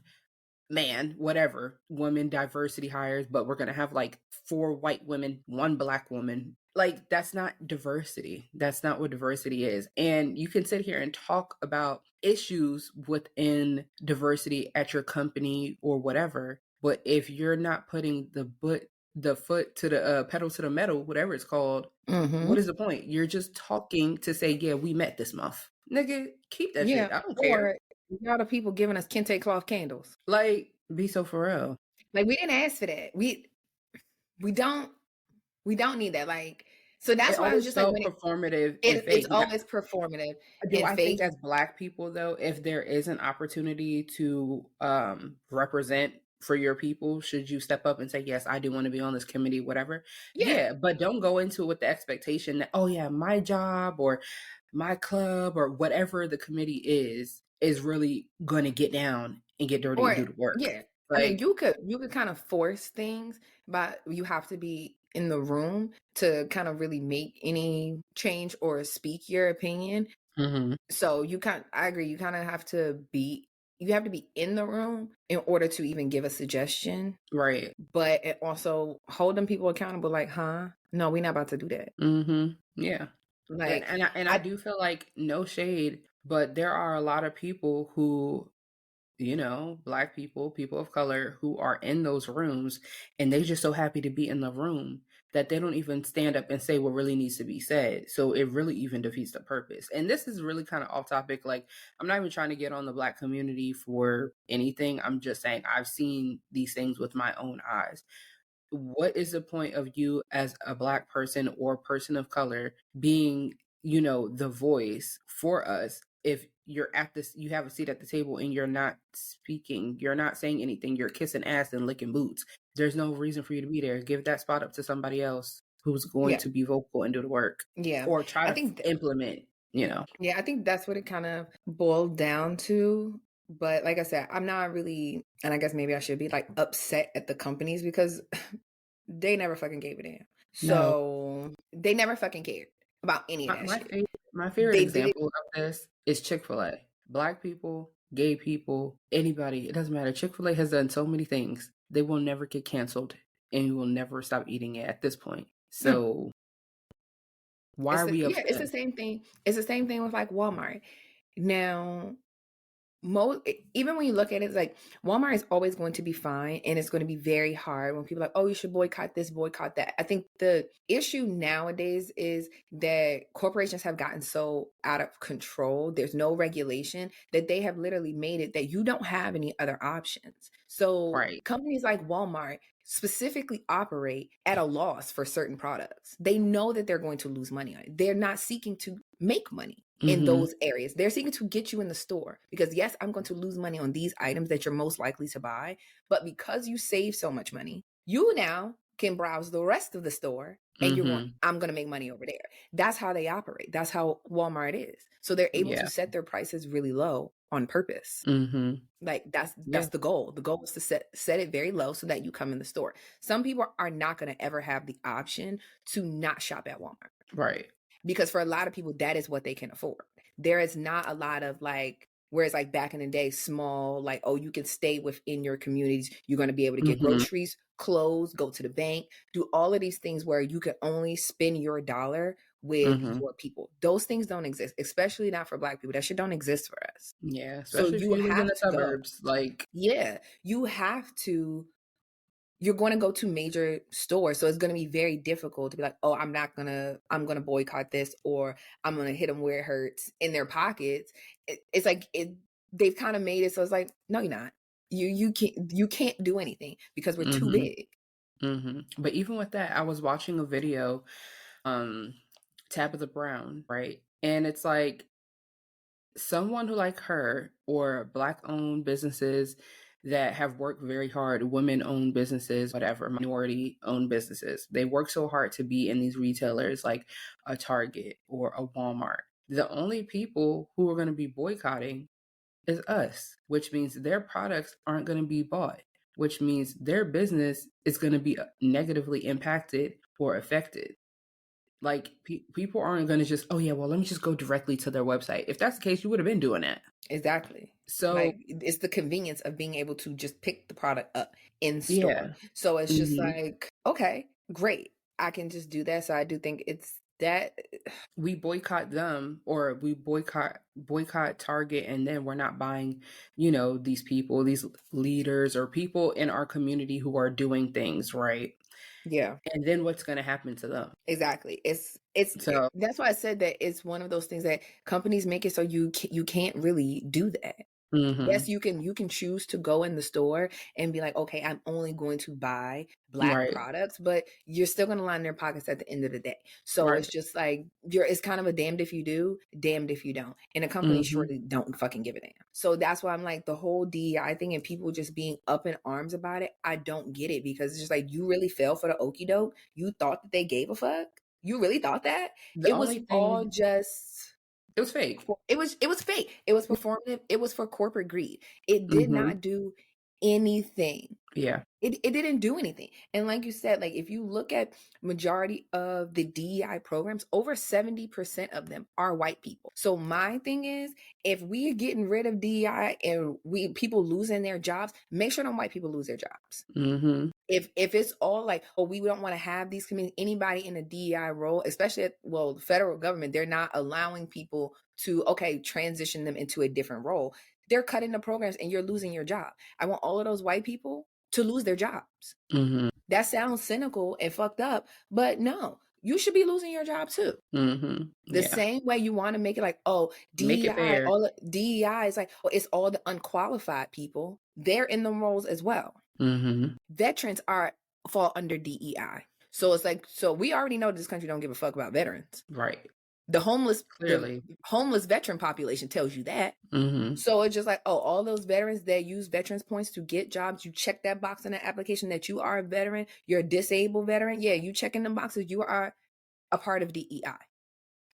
whatever, women diversity hires, but we're going to have like 4 white women, 1 Black woman. Like, that's not diversity. That's not what diversity is. And you can sit here and talk about issues within diversity at your company or whatever. But if you're not putting the foot to the pedal to the metal, whatever it's called, what is the point? You're just talking to say, yeah, we met this month. Nigga, keep that shit. I don't care. Or y'all the people giving us kente cloth candles. Like, be so for real. Like, we didn't ask for that. We don't need that. Like, so that's It why I was always just like, felt when performative and it's fake. always performative Do and I think fake. as Black people, though, if there is an opportunity to represent for your people, should you step up and say, yes, I do want to be on this committee, whatever? Yeah, but don't go into it with the expectation that, oh, yeah, my job or my club or whatever the committee is really going to get down and get dirty Or and do the work. yeah. I mean, Like, you could kind of force things, but you have to be in the room to kind of really make any change or speak your opinion. mhm, So I agree, you kind of have to be in the room in order to even give a suggestion, right. but it also holding people accountable, like, huh? No, we're not about to do that. Yeah. Like, And I do feel like, no shade, but there are a lot of people who, Black people, people of color, who are in those rooms and they just so happy to be in the room that they don't even stand up and say what really needs to be said. So it really even defeats the purpose. And this is really kind of off topic. Like, I'm not even trying to get on the Black community for anything. I'm just saying I've seen these things with my own eyes. What is the point of you as a Black person or person of color being, the voice for us if you're at this, you have a seat at the table and you're not speaking, you're not saying anything, you're kissing ass and licking boots? There's no reason for you to be there. Give that spot up to somebody else who's going yeah, to be vocal and do the work yeah. or try I to think implement, Yeah, I think that's what it kind of boiled down to. But like I said, I'm not really, and I guess maybe I should be, like, upset at the companies, because they never fucking gave a damn. No. So they never fucking cared about any of My, that my shit. favorite, my favorite They did it. example of this is Chick-fil-A. Black people, gay people, anybody, it doesn't matter. Chick-fil-A has done so many things. They will never get canceled and you will never stop eating it at this point. So why are we It's upset? the same thing. It's the same thing with, like, Walmart. Now, even when you look at it, it's like Walmart is always going to be fine, and it's going to be very hard when people are like, oh, you should boycott this, boycott that. I think the issue nowadays is that corporations have gotten so out of control, there's no regulation, that they have literally made it that you don't have any other options. So Right. companies like Walmart specifically operate at a loss for certain products. They know that they're going to lose money on it. They're not seeking to make money in those areas. They're seeking to get you in the store, because yes, I'm going to lose money on these items that you're most likely to buy, but because you save so much money, you now can browse the rest of the store and I'm going to make money over there. That's how they operate. That's how Walmart is. So they're able Yeah. to set their prices really low on purpose. Like, that's the goal. The goal is to set it very low so that you come in the store. Some people are not going to ever have the option to not shop at Walmart. Right. Because for a lot of people, that is what they can afford. There is not a lot of like, whereas like back in the day, small, like, oh, you can stay within your communities. You're going to be able to get groceries, clothes, go to the bank, do all of these things where you can only spend your dollar with your people. Those things don't exist, especially not for Black people. That shit don't exist for us. Yeah, So especially if you you live in have the to go. suburbs. Like, Yeah, you have to. You're going to go to major stores, so it's going to be very difficult to be like, oh, I'm going to boycott this, or I'm going to hit them where it hurts in their pockets. It's like they've kind of made it so it's like, no, you're not. You can't do anything because we're too big. But even with that, I was watching a video, Tabitha Brown, right? And it's like someone who like her or Black owned businesses that have worked very hard, women owned businesses, whatever, minority owned businesses, they work so hard to be in these retailers like a Target or a Walmart. The only people who are going to be boycotting is us, which means their products aren't going to be bought, which means their business is going to be negatively impacted or affected. Like people aren't going to just, oh yeah, well, let me just go directly to their website. If that's the case, you would have been doing that. Exactly. So like it's the convenience of being able to just pick the product up in store. yeah. So it's just like, okay, great. I can just do that. So I do think it's that we boycott them, or we boycott Target, and then we're not buying, these people, these leaders or people in our community who are doing things right. Yeah. And then what's going to happen to them? Exactly. So That's why I said that it's one of those things that companies make it so you can't really do that. Yes, you can choose to go in the store and be like, okay, I'm only going to buy Black right, products, but you're still going to line their pockets at the end of the day. So right. it's just like it's kind of a damned if you do, damned if you don't. And the company surely don't fucking give a damn. So that's why I'm like the whole DEI thing and people just being up in arms about it. I don't get it because it's just like you really fell for the okie doke. You thought that they gave a fuck. You really thought that The it was only all thing, just. it was fake. It was fake. It was performative. It was for corporate greed. It did not do anything. Yeah. It didn't do anything. And like you said, like if you look at majority of the DEI programs, over 70% of them are white people. So my thing is, if we're getting rid of DEI and people losing their jobs, make sure them white people lose their jobs. If it's all like, oh, we don't want to have these communities, anybody in a DEI role, especially the federal government, they're not allowing people to, transition them into a different role. They're cutting the programs and you're losing your job. I want all of those white people to lose their jobs. That sounds cynical and fucked up, but no, you should be losing your job too. The same way you want to make it like, oh, Make it DEI, fair. DEI is like, it's all the unqualified people. They're in the roles as well. Veterans fall under DEI. So it's like, so we already know this country don't give a fuck about veterans. Right. The homeless veteran population tells you that. So it's just like, oh, all those veterans that use veterans points to get jobs, you check that box in the application that you are a veteran, you're a disabled veteran. Yeah, you check in the boxes, you are a part of DEI.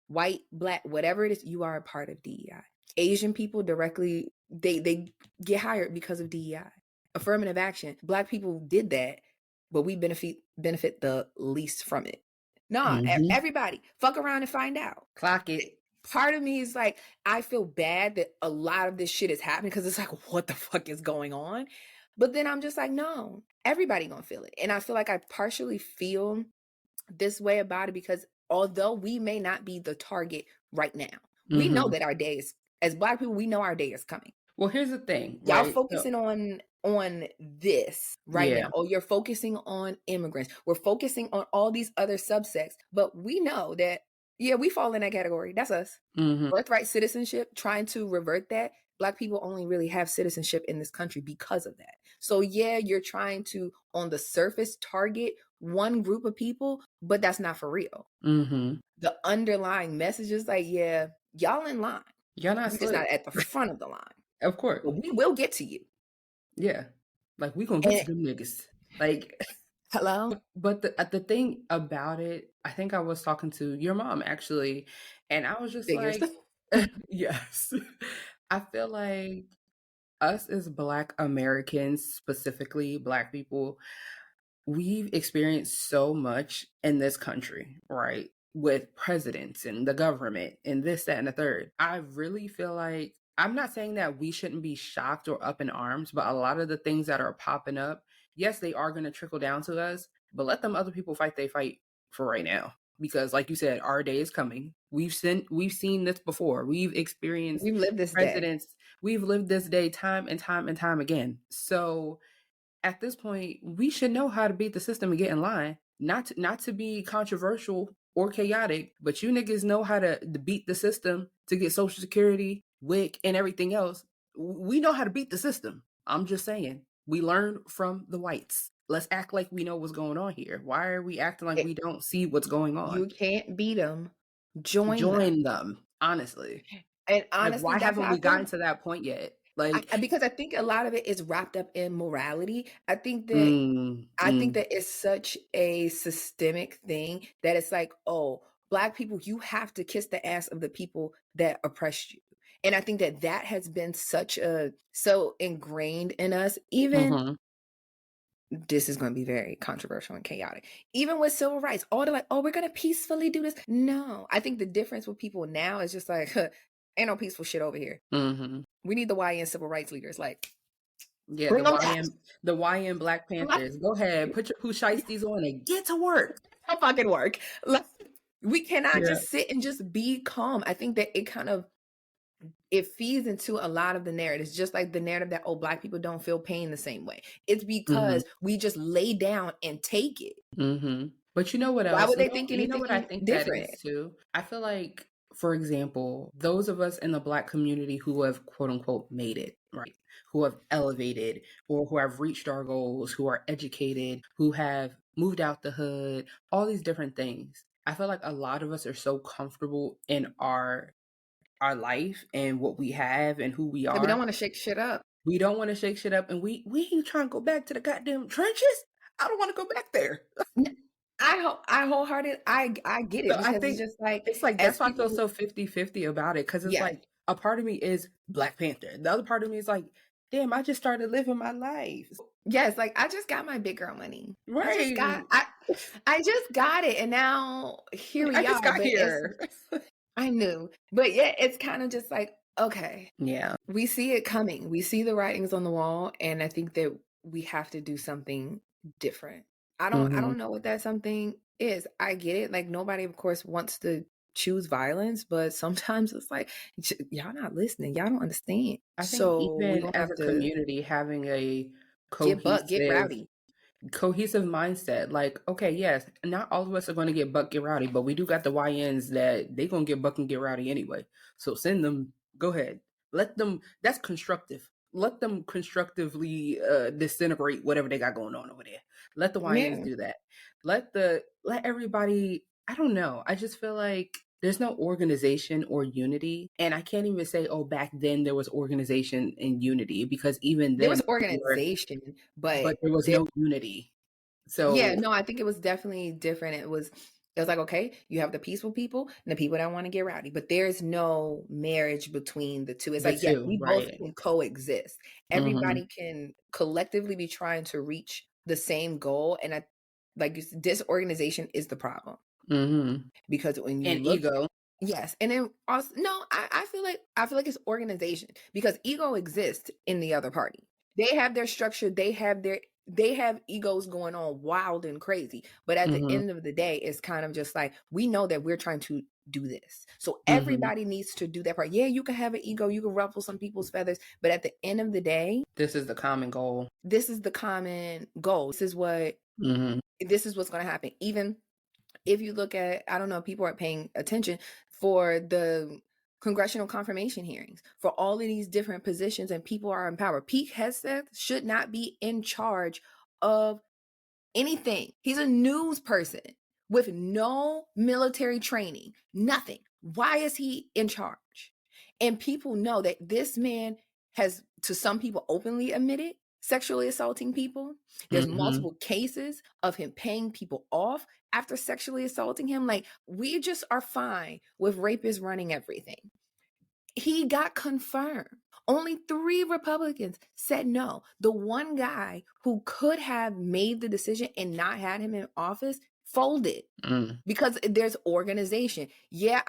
White, Black, whatever it is, you are a part of DEI. Asian people directly, they get hired because of DEI. Affirmative action. Black people did that, but we benefit the least from it. Nah, everybody, fuck around and find out. Clock it. Part of me is like, I feel bad that a lot of this shit is happening because it's like, what the fuck is going on? But then I'm just like, no, everybody gonna feel it. And I feel like I partially feel this way about it because although we may not be the target right now, we know that our day is, as Black people, we know our day is coming. Well, here's the thing. Y'all right? focusing on this right now. Oh, you're focusing on immigrants. We're focusing on all these other subsects, but we know that, yeah, we fall in that category. That's us. Birthright citizenship, trying to revert that. Black people only really have citizenship in this country because of that. So yeah, you're trying to, on the surface, target one group of people, but that's not for real. The underlying message is like, yeah, y'all in line. Y'all not You're just not at the front of the line. Of course. But we will get to you. Yeah. Like, we gonna get to them niggas. Like, hello? But the thing about it, I think I was talking to your mom, actually, and I was just Figures. like, yes. I feel like us as Black Americans, specifically Black people, we've experienced so much in this country, right? with presidents and the government and this, that, and the third. I really feel like, I'm not saying that we shouldn't be shocked or up in arms, but a lot of the things that are popping up, yes, they are going to trickle down to us, but let them other people fight they fight for right now. Because like you said, our day is coming. We've seen this before. We've experienced We've lived this day. presidents. We've lived this day time and time and time again. So at this point, we should know how to beat the system and get in line. Not to be controversial or chaotic, but you niggas know how to beat the system to get Social Security, WIC, and everything else. We know how to beat the system. I'm just saying. We learned from the whites. Let's act like we know what's going on here. Why are we acting like we don't see what's going on? You can't beat them. Join them, honestly. And Like, honestly, why that's haven't how we I feel. gotten to that point yet? Like, Because I think a lot of it is wrapped up in morality. I think that it's such a systemic thing that it's like, oh, Black people, you have to kiss the ass of the people that oppressed you. And I think that that has been so ingrained in us. Even this is going to be very controversial and chaotic. Even with civil rights, all they're like, oh, we're going to peacefully do this. No, I think the difference with people now is just like, ain't no peaceful shit over here. We need the YN civil rights leaders. Like, yeah, bring the YN Black Panthers. Go ahead, put your Pusheisties on and get to work. I'll fucking work. Like, we cannot just sit and just be calm. I think that it feeds into a lot of the narratives, just like the narrative that, oh, Black people don't feel pain the same way. It's because we just lay down and take it. But you know what else? Why would they think anything you know what I think different? that is too? I feel like, for example, those of us in the Black community who have quote unquote made it, right? Who have elevated or who have reached our goals, who are educated, who have moved out the hood, all these different things. I feel like a lot of us are so comfortable in our life and what we have and who we are. We don't want to shake shit up. We don't want to shake shit up, and we ain't trying to go back to the goddamn trenches. I don't want to go back there. I wholehearted, I get it, So because it's like that's why I feel so 50-50 about it, because it's like a part of me is Black Panther, the other part of me is like, damn, I just started living my life. Yes, like I just got my big girl money. Right. I just got it, and now here we are. I just got here. I knew, but yeah, it's kind of just like, okay, yeah, we see it coming. We see the writings on the wall, and I think that we have to do something different. I don't know what that something is. I get it. Like, nobody, of course, wants to choose violence, but sometimes it's like, y'all not listening. Y'all don't understand. I think even as a community, having a get rowdy. Cohesive mindset. Like, okay, yes, not all of us are going to get rowdy, but we do got the YNs that they going to get buck and get rowdy anyway. So send them, go ahead. Let them, that's constructive. Let them constructively disintegrate whatever they got going on over there. Let the YNs do that. Let everybody, I don't know. I just feel like there's no organization or unity. And I can't even say, oh, back then there was organization and unity, because even then there was organization, but there was no unity. So yeah, no, I think it was definitely different. It was like, okay, you have the peaceful people and the people that want to get rowdy, but there's no marriage between the two. It's like, yeah, we both can coexist. Everybody can collectively be trying to reach the same goal. And disorganization is the problem. Because when you look, ego. Yes. And then also, no, I feel like it's organization, because ego exists in the other party. They have their structure, they have egos going on wild and crazy. But at the end of the day, it's kind of just like, we know that we're trying to do this. So everybody needs to do that part. Yeah, you can have an ego, you can ruffle some people's feathers, but at the end of the day, this is the common goal. This is what's going to happen. Even if you look at, I don't know, people are paying attention for the congressional confirmation hearings for all of these different positions, and people are in power. Pete Hegseth should not be in charge of anything. He's a news person with no military training, nothing. Why is he in charge? And people know that this man has, to some people, openly admitted sexually assaulting people. There's multiple cases of him paying people off after sexually assaulting him. Like, we just are fine with rapists running everything. He got confirmed. Only 3 Republicans said no. The one guy who could have made the decision and not had him in office folded. Mm. Because there's organization. Yeah,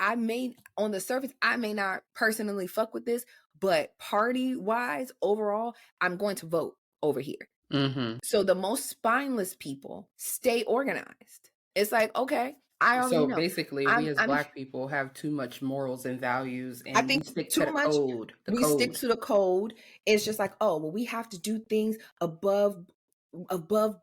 on the surface, I may not personally fuck with this, but party-wise, overall, I'm going to vote over here. Mm-hmm. So the most spineless people stay organized. It's like, okay, I already So know. basically, we as Black people have too much morals and values, I and think we stick to too the much. code. We stick to the code. It's just like, oh, well, we have to do things above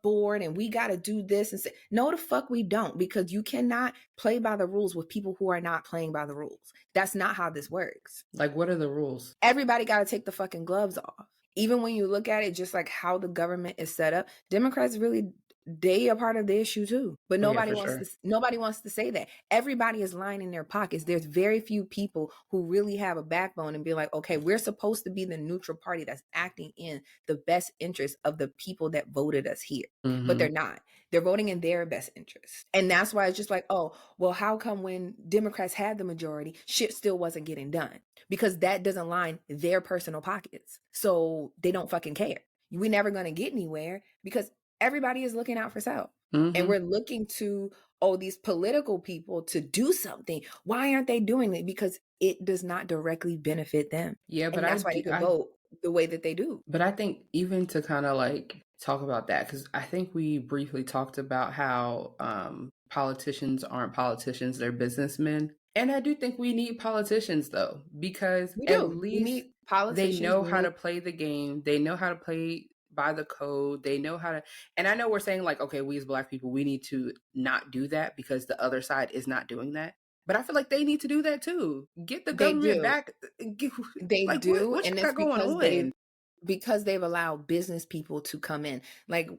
board, and we got to do this and say, no, the fuck we don't, because you cannot play by the rules with people who are not playing by the rules. That's not how this works. Like, what are the rules? Everybody got to take the fucking gloves off. Even when you look at it, just like how the government is set up, Democrats really, they are part of the issue too. But nobody wants to say that. Everybody is lining their pockets. There's very few people who really have a backbone and be like, okay, we're supposed to be the neutral party that's acting in the best interest of the people that voted us here. Mm-hmm. But they're not. They're voting in their best interest. And that's why it's just like, oh, well, how come when Democrats had the majority, shit still wasn't getting done? Because that doesn't line their personal pockets. So they don't fucking care. We're never going to get anywhere because everybody is looking out for self. Mm-hmm. And we're looking to, these political people to do something. Why aren't they doing it? Because it does not directly benefit them. Yeah, but and that's why they can vote the way that they do. But I think even to kind of like talk about that, because I think we briefly talked about how politicians aren't politicians, they're businessmen. And I do think we need politicians though, because at least they know how to play the game. They know how to play by the code. They know how to, and I know we're saying like, okay, we as Black people, we need to not do that because the other side is not doing that. But I feel like they need to do that too. Get the government back. They like, do. What and you got going on? Because they've allowed business people to come in. Like,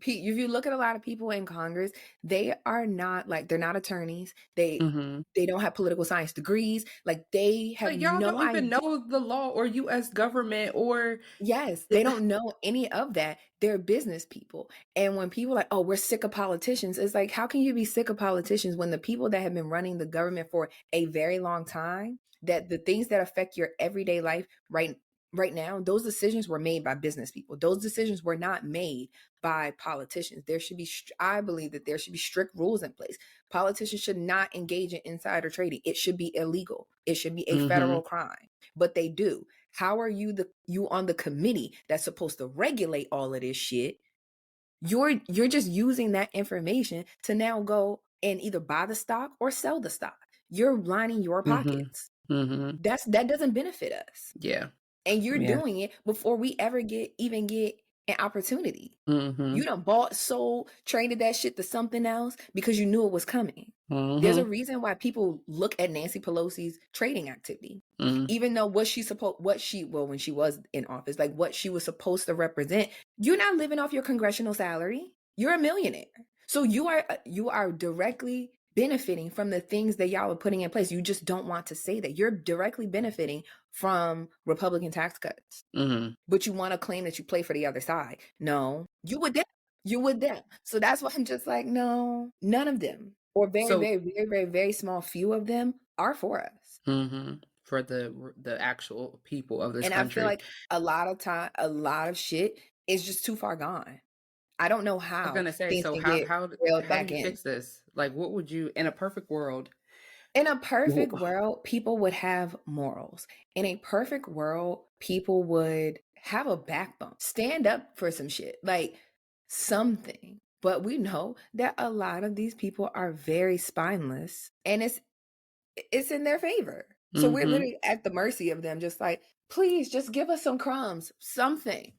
if you look at a lot of people in Congress, they are not like, they're not attorneys. They don't have political science degrees. Like, they have y'all don't even know the law or U.S. government or. Yes, they don't know any of that. They're business people. And when people are like, oh, we're sick of politicians, it's like, how can you be sick of politicians when the people that have been running the government for a very long time, that the things that affect your everyday life right now, those decisions were made by business people. Those decisions were not made by politicians. There should be, I believe that there should be strict rules in place. Politicians should not engage in insider trading. It should be illegal. It should be a federal crime, but they do. How are you on the committee that's supposed to regulate all of this shit? You're just using that information to now go and either buy the stock or sell the stock. You're lining your pockets. That doesn't benefit us. Yeah. And you're doing it before we ever even get an opportunity. You done bought, sold, traded that shit to something else because you knew it was coming. There's a reason why people look at Nancy Pelosi's trading activity. Even though when she was in office, like what she was supposed to represent, you're not living off your congressional salary. You're a millionaire. So you are directly benefiting from the things that y'all are putting in place. You just don't want to say that. You're directly benefiting from Republican tax cuts. But you want to claim that you play for the other side. No, you would them. So that's why I'm just like, no, none of them, or very small few of them are for us. For the actual people of this and country. I feel like a lot of shit is just too far gone. I don't know how. I was gonna say, so how do you fix this? Like, what would you, in a perfect world? In a perfect world, people would have morals. In a perfect world, people would have a backbone, stand up for some shit, like something. But we know that a lot of these people are very spineless, and it's in their favor. So we're literally at the mercy of them, just like, please just give us some crumbs, something.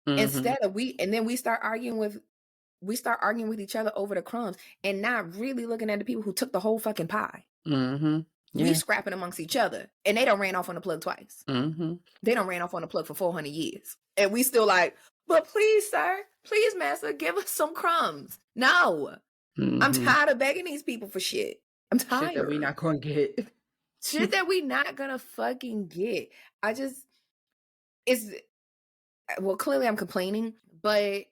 Instead of we start arguing with each other over the crumbs and not really looking at the people who took the whole fucking pie. We scrapping amongst each other, and they don't ran off on the plug twice. They don't ran off on the plug for 400 years, and we still like, but please, sir, please, master, give us some crumbs. No, I'm tired of begging these people for shit. I'm tired. Shit that we not gonna get. Shit that we not gonna fucking get. Clearly I'm complaining, but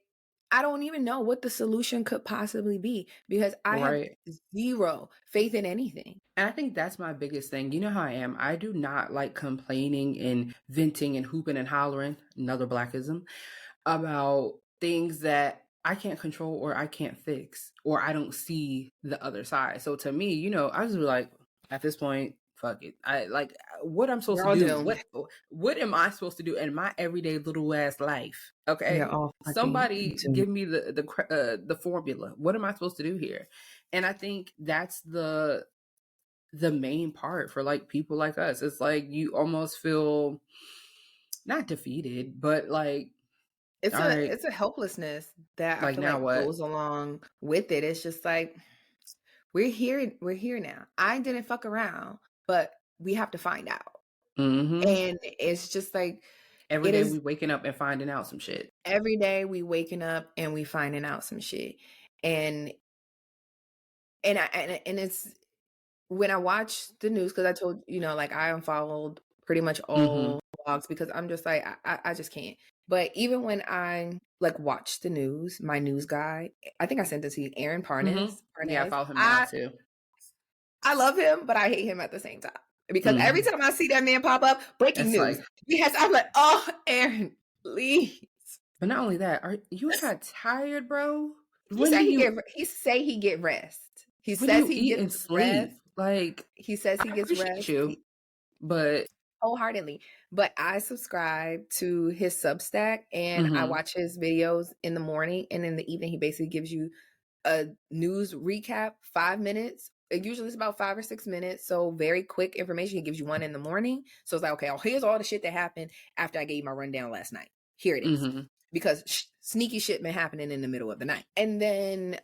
I don't even know what the solution could possibly be because I have zero faith in anything. And I think that's my biggest thing. You know how I am. I do not like complaining and venting and hooping and hollering, another Blackism, about things that I can't control or I can't fix or I don't see the other side. So to me, you know, I just be like, at this point, fuck it. I like what I'm supposed We're to all do. doomed. What am I supposed to do in my everyday little ass life? Okay, We're all fucking somebody doomed. give me the formula. What am I supposed to do here? And I think that's the main part for like people like us. It's like you almost feel not defeated, but like, all right, It's a helplessness that I like feel now like what? goes along with it. It's just like we're here now. I didn't fuck around, but we have to find out. Mm-hmm. And it's just like Every it day is we waking up and finding out some shit. every day we waking up and we finding out some shit. And and it's when I watch the news, because I told you know, like I unfollowed pretty much Mm-hmm. all blogs because I'm just like I just can't. But even when I like watch the news, my news guy, I think I sent it to you, Aaron Mm-hmm. Parnas. Yeah, I Parnas. follow him now I too. I love him, but I hate him at the same time because every Mm-hmm. time I see that man pop up, breaking It's news. like, Yes, I'm like, oh, Aaron, please. but not only that, are you not tired, bro? He When said do you he say he get rest. He when do says you he eat gets and rest. sleep? Like, He says he I gets appreciate rest. you, but Wholeheartedly. But I subscribe to his Substack and I mm-hmm. watch his videos in the morning, and in the evening he basically gives you a news recap, 5 minutes. It usually is about 5 or 6 minutes. So very quick information. He gives you one in the morning. So it's like, okay, oh, here's all the shit that happened after I gave my rundown last night. Here it is. Mm-hmm. Because sneaky shit been happening in the middle of the night. And then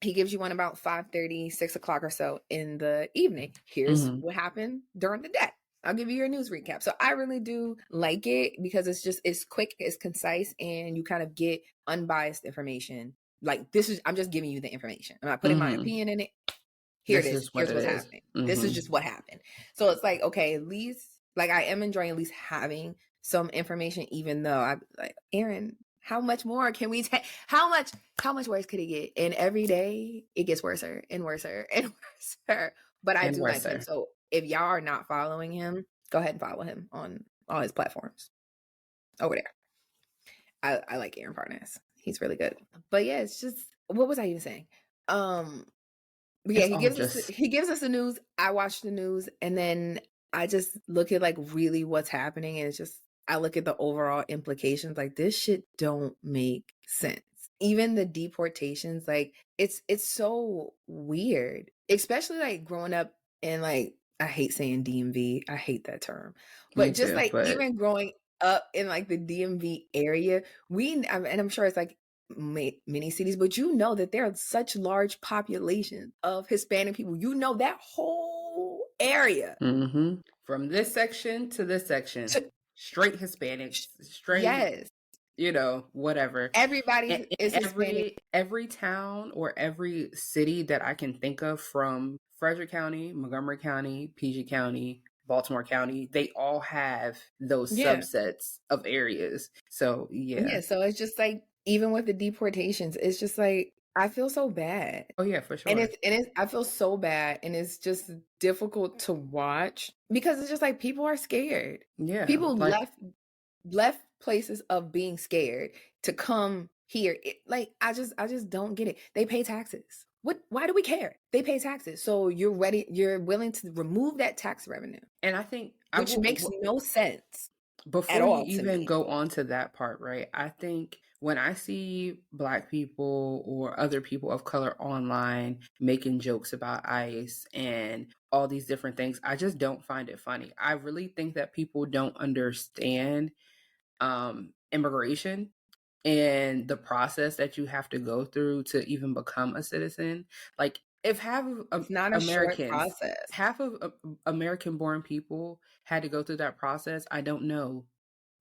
he gives you one about 5:30, 6 o'clock or so in the evening. Here's Mm-hmm. what happened during the day. I'll give you your news recap. So I really do like it because it's quick, it's concise, and you kind of get unbiased information. Like I'm just giving you the information. I'm not putting my Mm-hmm. opinion in it. Here it This is. is what Here's it what's is. happening. This is Mm-hmm. just what happened. So it's like, okay, at least like I am enjoying at least having some information, even though I like Aaron, how much more can we take? How much worse could it get? And every day it gets worser and worser and worser. But I And do worse, like him. sir. So if y'all are not following him, go ahead and follow him on all his platforms over there. I like Aaron Parnas. He's really good. But yeah, it's just what was I even saying? But yeah, It's all just he gives us the news. I watch the news and then I just look at like really what's happening, and it's just I look at the overall implications. Like this shit don't make sense. Even the deportations, like it's so weird. Especially like growing up in like I hate saying DMV. I hate that term. me But just too, like but even growing up in like the DMV area, and I'm sure it's like many cities, but you know that there are such large populations of Hispanic people. You know that whole area. mm-hmm. From this section to this section, To, straight Hispanics, straight, yes, you know, whatever. everybody In is Hispanic. every town or every city that I can think of, from Frederick County, Montgomery County, PG County, Baltimore County, they all have those Yeah, subsets of areas. So yeah. yeah. So it's just like even with the deportations, it's just like I feel so bad. Oh yeah, for And sure. it's I feel so bad, and it's just difficult to watch because it's just like people are scared. Yeah. People Like, left places of being scared to come here. Like I just don't get it. They pay taxes. Why do we care? They pay taxes. So you're willing to remove that tax revenue, and I think I which makes will, no sense at before you all to even me. go on to that part, right? I think when I see Black people or other people of color online making jokes about ICE and all these different things, I just don't find it funny. I really think that people don't understand immigration and the process that you have to go through to even become a citizen. Like, if half of It's not a short Americans, process. half of American born people had to go through that process, I don't know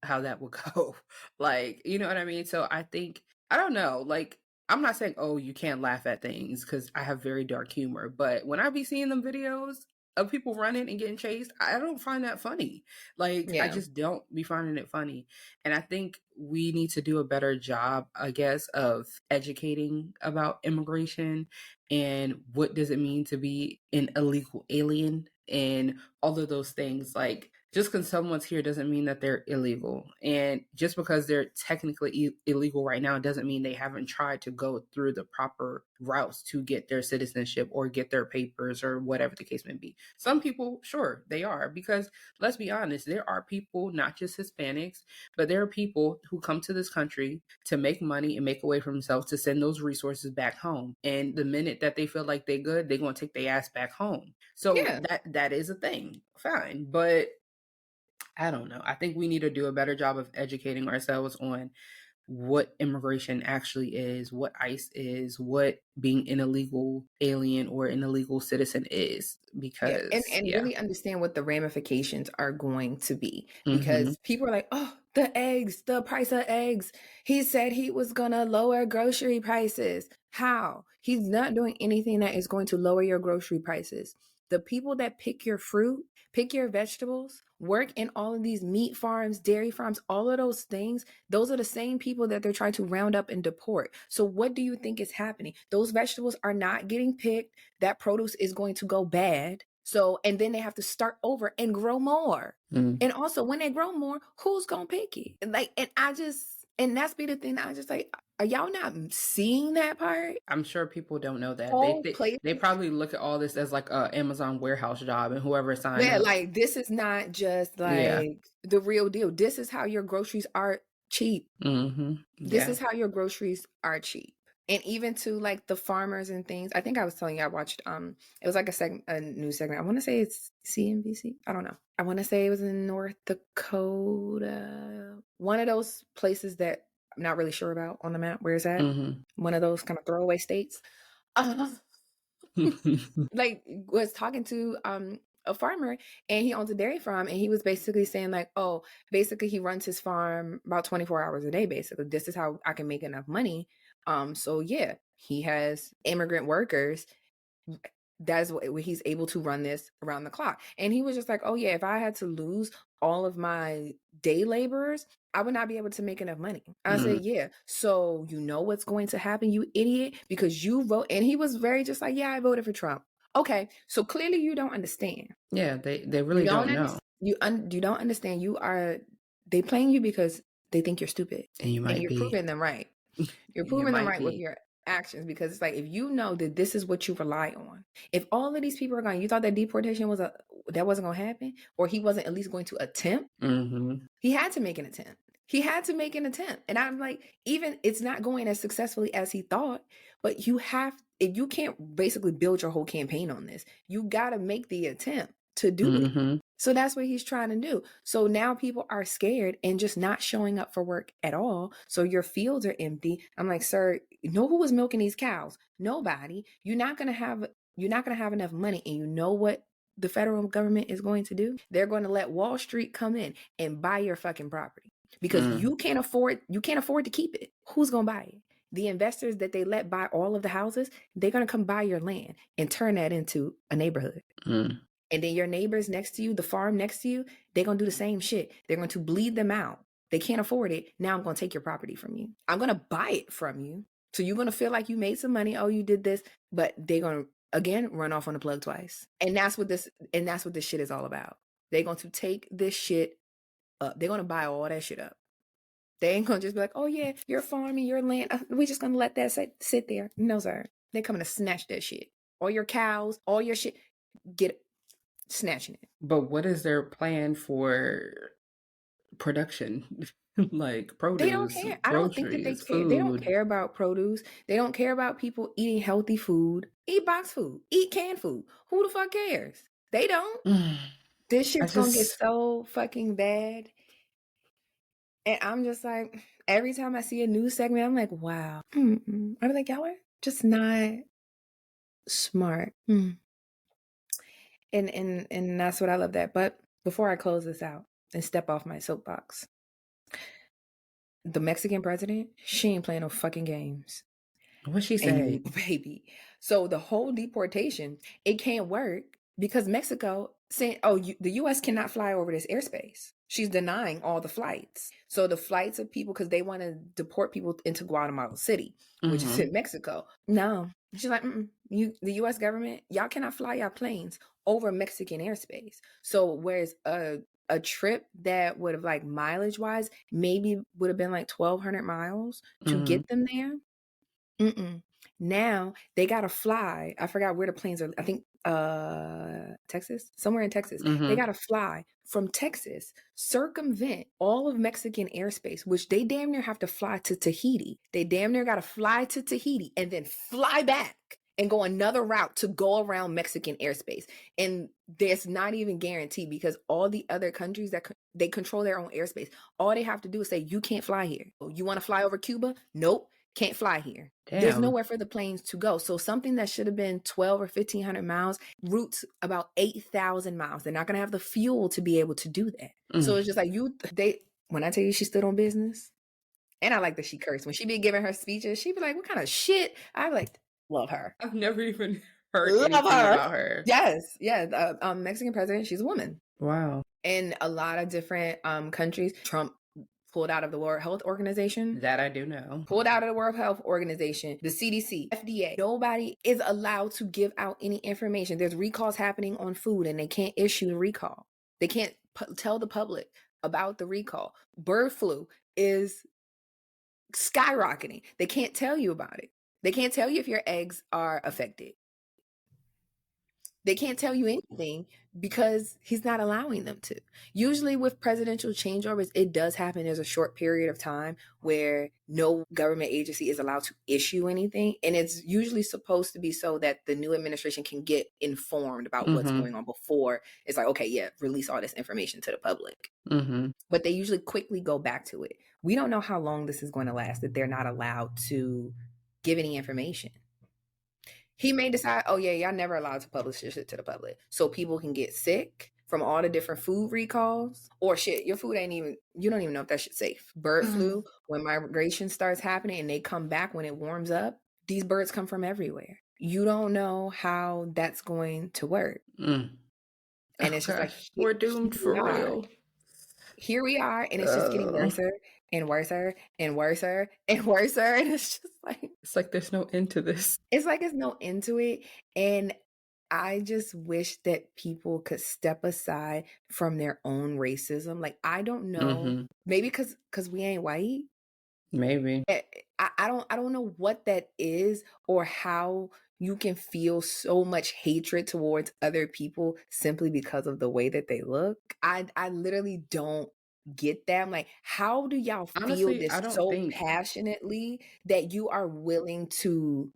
how that would go. Like, you know what I mean? So I think, I don't know, like, I'm not saying, oh, you can't laugh at things, because I have very dark humor. But when I be seeing them videos of people running and getting chased, I don't find that funny. Like, I Yeah. just don't be finding it funny. And I think we need to do a better job, I guess, of educating about immigration and what does it mean to be an illegal alien and all of those things. Like, just because someone's here doesn't mean that they're illegal. And just because they're technically illegal right now doesn't mean they haven't tried to go through the proper routes to get their citizenship or get their papers or whatever the case may be. Some people, sure, they are, because let's be honest, there are people, not just Hispanics, but there are people who come to this country to make money and make a way for themselves to send those resources back home. And the minute that they feel like they're good, they're going to take their ass back home. So Yeah. that is a thing. Fine. But I don't know. I think we need to do a better job of educating ourselves on what immigration actually is, what ICE is, what being an illegal alien or an illegal citizen is. Yeah, Because and yeah. really understand what the ramifications are going to be, Mhm. because people are like, oh, the eggs, the price of eggs. He said he was gonna lower grocery prices. How? He's not doing anything that is going to lower your grocery prices. The people that pick your fruit, pick your vegetables, work in all of these meat farms, dairy farms, all of those things, those are the same people that they're trying to round up and deport. So what do you think is happening? Those vegetables are not getting picked. That produce is going to go bad. So, and then they have to start over and grow more. Mm. And also, when they grow more, who's gonna pick it? And that's be the thing. I just like, are y'all not seeing that part? I'm sure people don't know that. Whole They place. they probably look at all this as like a Amazon warehouse job, and whoever signed Yeah, up. like this is not just Yeah. like the real deal. This is how your groceries are cheap. Mm-hmm. This Yeah. is how your groceries are cheap. And even to like the farmers and things. I think I was telling you I watched it was like a news segment. I want to say it's CNBC. I don't know. I want to say it was in North Dakota. One of those places that I'm not really sure about on the map. Where is that? Mm-hmm. One of those kind of throwaway states. Like was talking to a farmer, and he owns a dairy farm, and he was basically saying like, oh, basically he runs his farm about 24 hours a day. Basically, this is how I can make enough money. So yeah, he has immigrant workers. That's what he's able to run this around the clock. And he was just like, oh yeah, if I had to lose all of my day laborers, I would not be able to make enough money. I said, yeah. So you know what's going to happen, you idiot, because you vote. And he was very just like, yeah, I voted for Trump. Okay, so clearly you don't understand. Yeah, they really don't know. You don't understand. They playing you because they think you're stupid, and you're proving them right. You're proving them right with your actions, because it's like, if you know that this is what you rely on, if all of these people are gone, you thought that deportation that wasn't going to happen, or he wasn't at least going to attempt. He had to make an attempt. And I'm like, even it's not going as successfully as he thought, but you can't basically build your whole campaign on this. You got to make the attempt to do it. So that's what he's trying to do. So now people are scared and just not showing up for work at all. So your fields are empty. I'm like, sir, you know who was milking these cows? Nobody. You're not gonna have enough money. And you know what the federal government is going to do? They're going to let Wall Street come in and buy your fucking property, because you can't afford to keep it. Who's gonna buy it? The investors that they let buy all of the houses, they're gonna come buy your land and turn that into a neighborhood. And then your neighbors next to you, the farm next to you, they're going to do the same shit. They're going to bleed them out. They can't afford it. Now I'm going to take your property from you. I'm going to buy it from you. So you're going to feel like you made some money. Oh, you did this. But they're going to, again, run off on the plug twice. And that's what this shit is all about. They're going to take this shit up. They're going to buy all that shit up. They ain't going to just be like, oh, yeah, your farm and your land, we're just going to let that sit there. No, sir. They're coming to snatch that shit. All your cows, all your shit, snatching it. But what is their plan for production? Like produce? They don't care. I don't think that they care. Food. They don't care about produce. They don't care about people eating healthy food. Eat box food. Eat canned food. Who the fuck cares? They don't. This shit's gonna get so fucking bad. And I'm just like, every time I see a news segment, I'm like, wow. I'm like, y'all are just not smart. And that's what I love that. But before I close this out and step off my soapbox, the Mexican president, she ain't playing no fucking games. What'd she say? Baby. So the whole deportation, it can't work because Mexico saying, the U.S. cannot fly over this airspace. She's denying all the flights. So the flights of people, because they want to deport people into Guatemala City, which is in Mexico. No. She's like, the U.S. government, y'all cannot fly your planes over Mexican airspace. So whereas a trip that would have like mileage wise maybe would have been like 1,200 miles to get them there. Now they gotta fly. I forgot where the planes are. I think Texas, somewhere in Texas. They gotta fly from Texas, circumvent all of Mexican airspace, which they damn near have to fly to Tahiti. They damn near gotta fly to Tahiti and then fly back and go another route to go around Mexican airspace. And that's not even guaranteed because all the other countries that they control their own airspace. All they have to do is say, you can't fly here. You want to fly over Cuba? Nope. Can't fly here. Damn. There's nowhere for the planes to go. So something that should have been 12 or 1,500 miles routes about 8,000 miles. They're not going to have the fuel to be able to do that. So it's just like when I tell you she stood on business, and I like that she cursed. When she be giving her speeches, she'd be like, what kind of shit? I like, love her. I've never even heard anything about her. Yes. Yeah. Mexican president, she's a woman. Wow. In a lot of different countries, Trump pulled out of the World Health Organization. That I do know. Pulled out of the World Health Organization, the CDC, FDA. Nobody is allowed to give out any information. There's recalls happening on food and they can't issue the recall. They can't tell the public about the recall. Bird flu is skyrocketing. They can't tell you about it. They can't tell you if your eggs are affected. They can't tell you anything because he's not allowing them to. Usually with presidential changeovers, it does happen. There's a short period of time where no government agency is allowed to issue anything. And it's usually supposed to be so that the new administration can get informed about what's going on before it's like, okay, yeah, release all this information to the public. But they usually quickly go back to it. We don't know how long this is going to last, that they're not allowed to give any information. He may decide, oh yeah, y'all never allowed to publish this shit to the public. So people can get sick from all the different food recalls. Or shit, your food you don't even know if that shit's safe. Bird flu, when migration starts happening and they come back when it warms up, these birds come from everywhere. You don't know how that's going to work. And it's just like, we're doomed for real. Here we are, and it's just getting worse and worse and worse and worse. And it's like there's no end to this. It's like there's no end to it. And I just wish that people could step aside from their own racism. Like, I don't know, maybe because we ain't white. Maybe. I don't know what that is or how you can feel so much hatred towards other people simply because of the way that they look. I literally don't get that. I'm like, how do y'all feel this so passionately that you are willing to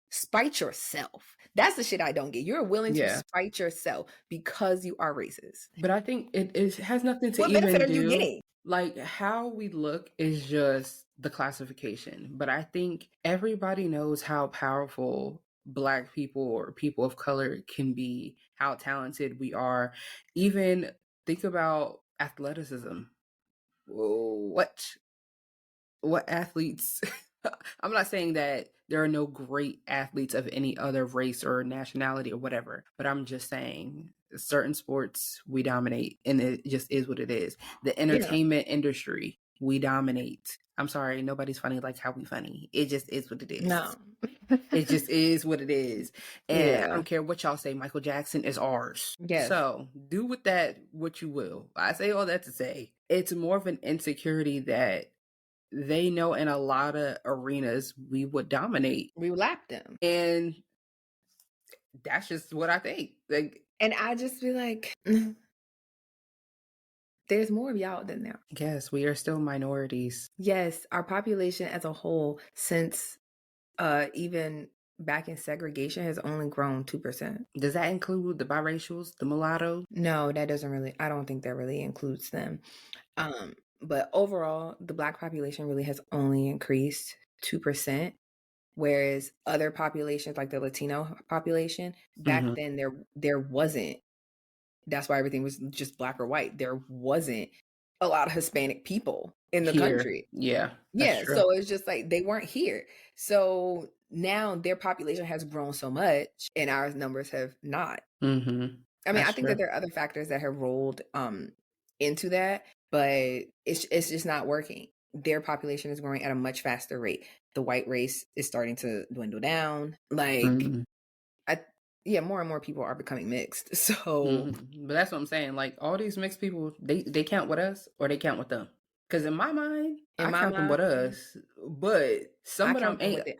spite yourself? That's the shit I don't get. You're willing to spite yourself because you are racist. But I think it has nothing to what even benefit do. Are you getting? Like, how we look is just the classification. But I think everybody knows how powerful Black people or people of color can be, how talented we are. Even think about athleticism. What athletes? I'm not saying that there are no great athletes of any other race or nationality or whatever, but I'm just saying certain sports we dominate, and it just is what it is. The entertainment industry, we dominate. I'm sorry, nobody's funny like how we funny. It just is what it is. No. It just is what it is. And I don't care what y'all say, Michael Jackson is ours. Yes. So do with that what you will. I say all that to say it's more of an insecurity that they know in a lot of arenas we would dominate. We would lap them. And that's just what I think. Like, and I just be like, there's more of y'all than there. Yes, we are still minorities. Yes, our population as a whole, since even back in segregation, has only grown 2%. Does that include the biracials, the mulattoes? No, that doesn't really. I don't think that really includes them. But overall, the Black population really has only increased 2%, whereas other populations, like the Latino population, back then there wasn't. That's why everything was just Black or white. There wasn't a lot of Hispanic people in the country. Yeah. So it's just like they weren't here. So now their population has grown so much and our numbers have not. I mean, I think that there are other factors that have rolled into that, but it's just not working. Their population is growing at a much faster rate. The white race is starting to dwindle down. Like, yeah, more and more people are becoming mixed. So, But that's what I'm saying. Like all these mixed people, they count with us or they count with them. Because in my mind, I count them with us, but some I of them count them ain't. with it.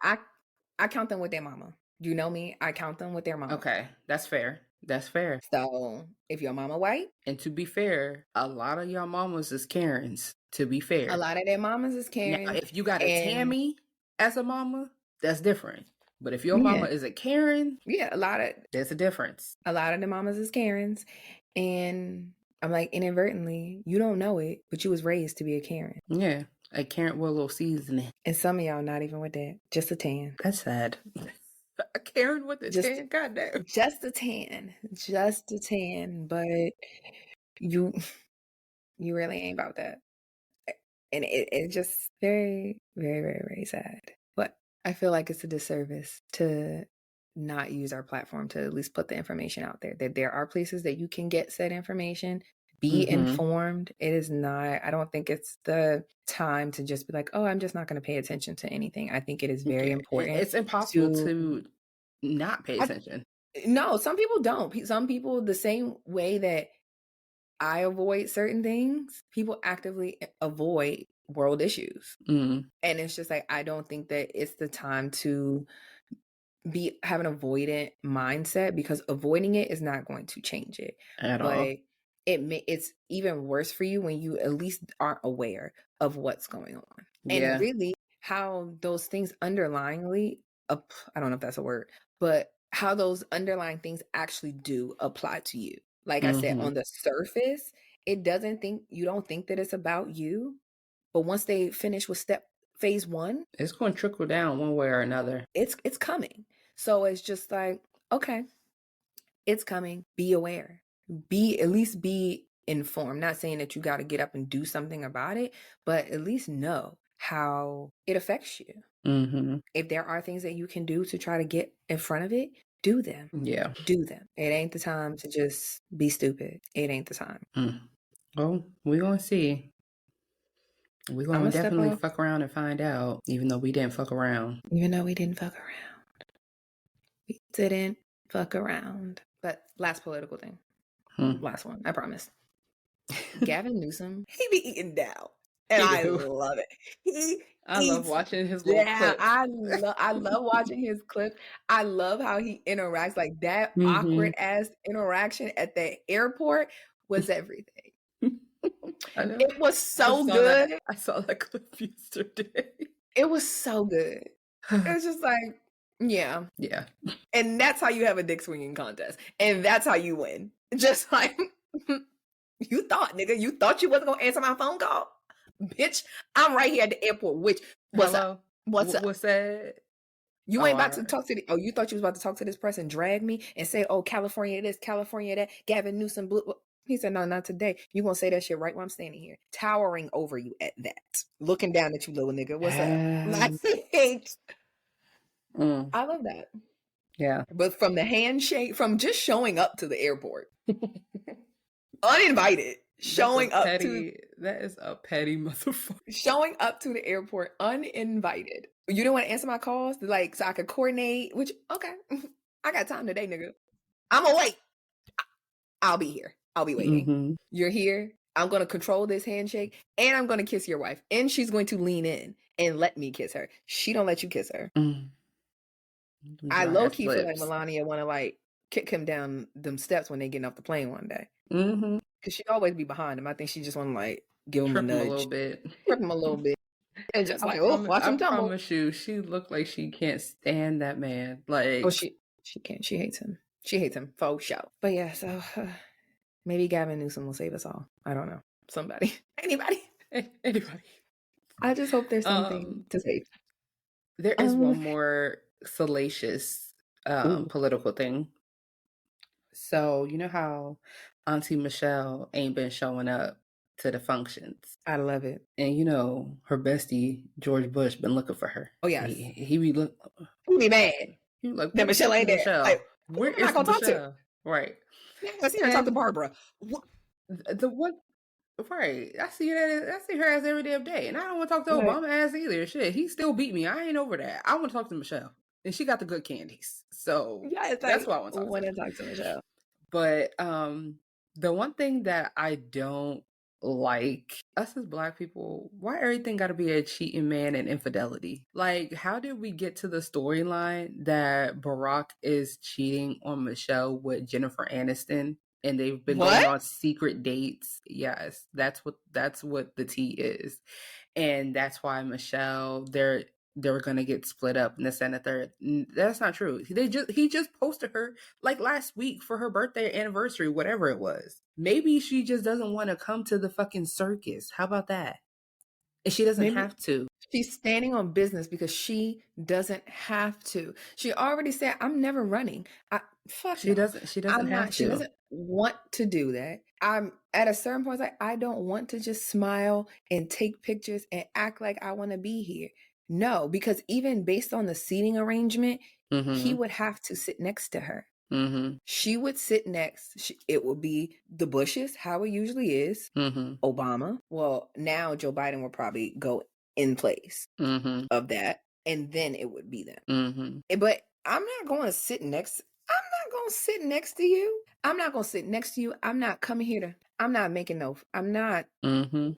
I count them with their mama. You know me? I count them with their mama. Okay, that's fair. That's fair. So if your mama white, And to be fair, a lot of y'all mamas is Karens. To be fair, a lot of their mamas is now Karen. if you got a And Tammy as a mama, that's different. But if your mama is a Karen, yeah, there's a difference. a lot of the mamas is Karens. And I'm like, inadvertently, you don't know it, but you was raised to be a Karen. Yeah, a Karen with a little seasoning. And some of y'all not even with that. Just a tan. That's sad. A Karen with a tan, goddamn. Just a tan. Just a tan. But you really ain't about that. And it's just very, very, very, very sad. But I feel like it's a disservice to not use our platform to at least put the information out there, that there are places that you can get said information. Be informed. It is not, I don't think it's the time to just be like, oh, I'm just not going to pay attention to anything. I think it is very important. It's impossible to not pay attention. No, some people don't. Some people, the same way that I avoid certain things, people actively avoid world issues. And it's just like, I don't think that it's the time to have an avoidant mindset, because avoiding it is not going to change it at all. It's even worse for you when you at least aren't aware of what's going on. And really how those things underlyingly I don't know if that's a word, but how those underlying things actually do apply to you. Like I said, on the surface, you don't think that it's about you, but once they finish with phase 1, it's going to trickle down one way or another. It's coming. So it's just like, okay, it's coming. Be aware. At least be informed. Not saying that you got to get up and do something about it, but at least know how it affects you. If there are things that you can do to try to get in front of it, do them. Yeah. Do them. It ain't the time to just be stupid. It ain't the time. Well, we're going to see. We're going to definitely fuck around and find out, even though we didn't fuck around. Even though we didn't fuck around. We didn't fuck around. But last political thing. Last one, I promise. Gavin Newsom, he be eating down. And I love it. I love watching his little clips. I love watching his clips. I love how he interacts. Like that awkward ass interaction at the airport was everything. It was so good. I saw that clip yesterday. It was so good. It was just like, yeah. And that's how you have a dick swinging contest. And that's how you win. Just like, you thought, nigga, you thought you wasn't going to answer my phone call? Bitch, I'm right here at the airport. What's up? What's up? What's that? You ain't about to talk to you thought you was about to talk to this person, drag me and say, oh, California this, California that, Gavin Newsom, blue. He said, no, not today. You gonna say that shit right while I'm standing here, towering over you at that, looking down at you, little nigga. What's up? I love that. Yeah. But from the handshake, from just showing up to the airport, uninvited, that is a petty motherfucker. Showing up to the airport uninvited. You didn't want to answer my calls, like, so I could coordinate, which, okay, I got time today, nigga. I'm gonna wait. I'll be here. I'll be waiting. You're here. I'm going to control this handshake, and I'm going to kiss your wife, and she's going to lean in and let me kiss her. She don't let you kiss her. I low-key feel like Melania want to, like, kick him down them steps when they get off the plane one day. Because she always be behind him. I think she just want to, like, give him a nudge. Trip him a little bit. And just like, watch him tumble. I promise you, she looked like she can't stand that man. Like, oh, she can't. She hates him. She hates him. Faux show. But yeah, so maybe Gavin Newsom will save us all. I don't know. Somebody. Anybody. I just hope there's something to save. There is one more salacious political thing. So, you know how Auntie Michelle ain't been showing up to the functions? I love it. And you know, her bestie, George Bush, been looking for her. Oh, yes. He be mad. He like, that Michelle ain't there. Like, where is Michelle? Talk to? Right. I see her talk to Barbara. What? Right. I see her ass every damn day. And I don't want to talk to Obama ass either. Shit, he still beat me. I ain't over that. I want to talk to Michelle. and she got the good candies. So Yeah, it's that's like why I want to talk when to I her. talk to Michelle. But the one thing that I don't like, us as Black people, why everything got to be a cheating man and infidelity? Like, how did we get to the storyline that Barack is cheating on Michelle with Jennifer Aniston, and they've been going on secret dates? Yes, that's what the tea is, and that's why Michelle, they're gonna get split up in the and the third. That's not true. He just posted her like last week for her birthday anniversary, whatever it was. Maybe she just doesn't want to come to the fucking circus. How about that? And she doesn't Maybe have to. she's standing on business because she doesn't have to. She already said, "I'm never running." Fuck She no. doesn't I'm have not. She to. doesn't want to do that. I'm at a certain point, like I don't want to just smile and take pictures and act like I want to be here. No, because even based on the seating arrangement, he would have to sit next to her. She would sit next. It would be the Bushes, how it usually is. Obama. Well, now Joe Biden will probably go in place of that, and then it would be them. But I'm not going to sit next. I'm not going to sit next to you. I'm not going to sit next to you. I'm not coming here to. I'm not making no. I'm not.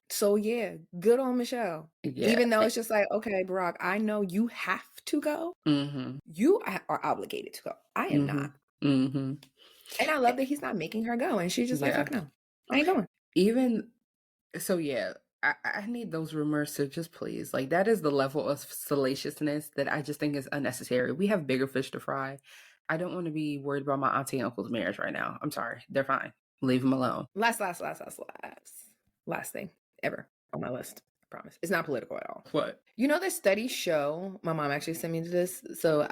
So yeah, good on Michelle. Yeah. Even though it's just like, okay, Barack, I know you have to go. You are obligated to go. I am not. And I love that he's not making her go, and she's just like, fuck no, I ain't going. Even so, yeah. I need those rumors to just please. Like, that is the level of salaciousness that I just think is unnecessary. We have bigger fish to fry. I don't want to be worried about my auntie and uncle's marriage right now. I'm sorry. They're fine. Leave them alone. Last thing ever on my list. I promise. It's not political at all. What? You know, the studies show, my mom actually sent me to this, so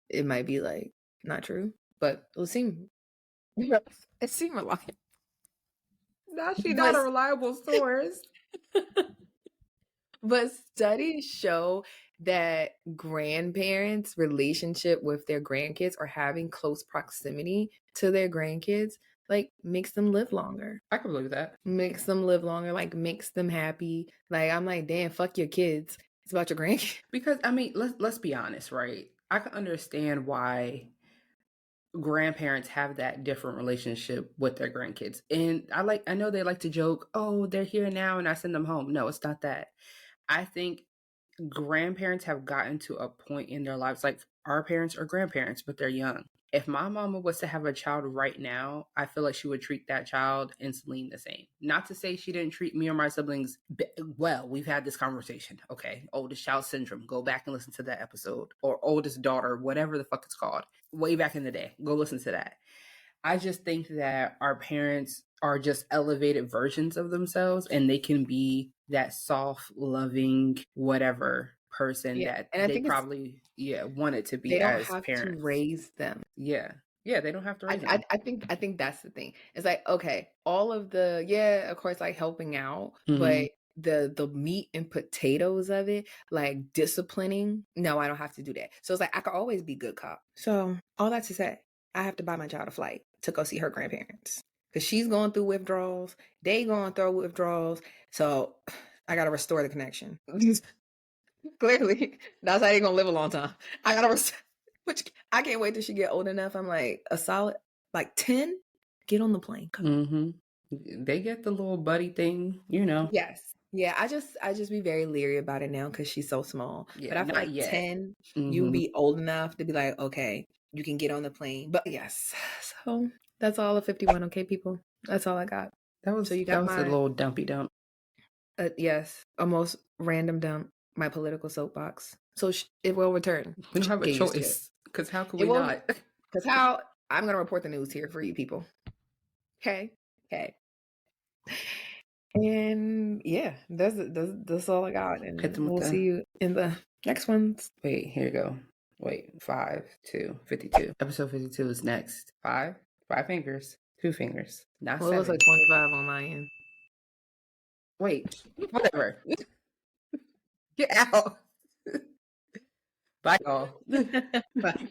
it might be like not true, but it seemed reliable. Now she's not a reliable source. But studies show that grandparents' relationship with their grandkids or having close proximity to their grandkids, like, makes them live longer. I can believe that. Makes them live longer, like, makes them happy. Like, I'm like, damn, fuck your kids. It's about your grandkids. Because, I mean, let's be honest, right? I can understand why grandparents have that different relationship with their grandkids. And I know they like to joke, oh, they're here now and I send them home. No, it's not that. I think grandparents have gotten to a point in their lives, like our parents are grandparents, but they're young. If my mama was to have a child right now, I feel like she would treat that child and Celine the same. Not to say she didn't treat me or my siblings well. We've had this conversation. Okay, oldest child syndrome. Go back and listen to that episode. Or oldest daughter, whatever the fuck it's called. Way back in the day. Go listen to that. I just think that our parents are just elevated versions of themselves, and they can be that soft, loving, whatever person that and I they think probably wanted to be they don't as have parents. to raise them. Yeah, they don't have to raise them. I think that's the thing. It's like, okay, all of the of course, like helping out, but the meat and potatoes of it, like disciplining, no, I don't have to do that. So it's like I could always be good cop. So all that to say, I have to buy my child a flight to go see her grandparents because she's going through withdrawals. They going through withdrawals. So I got to restore the connection. Clearly, that's how they gonna live a long time. I gotta restore. Which I can't wait till she get old enough. I'm like a solid like 10. Get on the plane. Come. They get the little buddy thing, you know. Yes. Yeah. I just be very leery about it now because she's so small. Yeah, but I feel not like yet. 10, you be old enough to be like, okay, you can get on the plane. But yes. So that's all of 51. Okay, people. That's all I got. That was so you got a little dumpy dump. Yes, almost random dump. My political soapbox. So it will return. We don't have a choice because how could we not? Because how I'm gonna report the news here for you people. Okay. And yeah, that's all I got. And we'll see you in the next ones. Wait, here you go. Wait, 5 to 52. Episode 52 is next. 5 fingers, 2 fingers. Not 7. It looks like 25 on my end. Wait, whatever. Get out. Bye, y'all. Bye.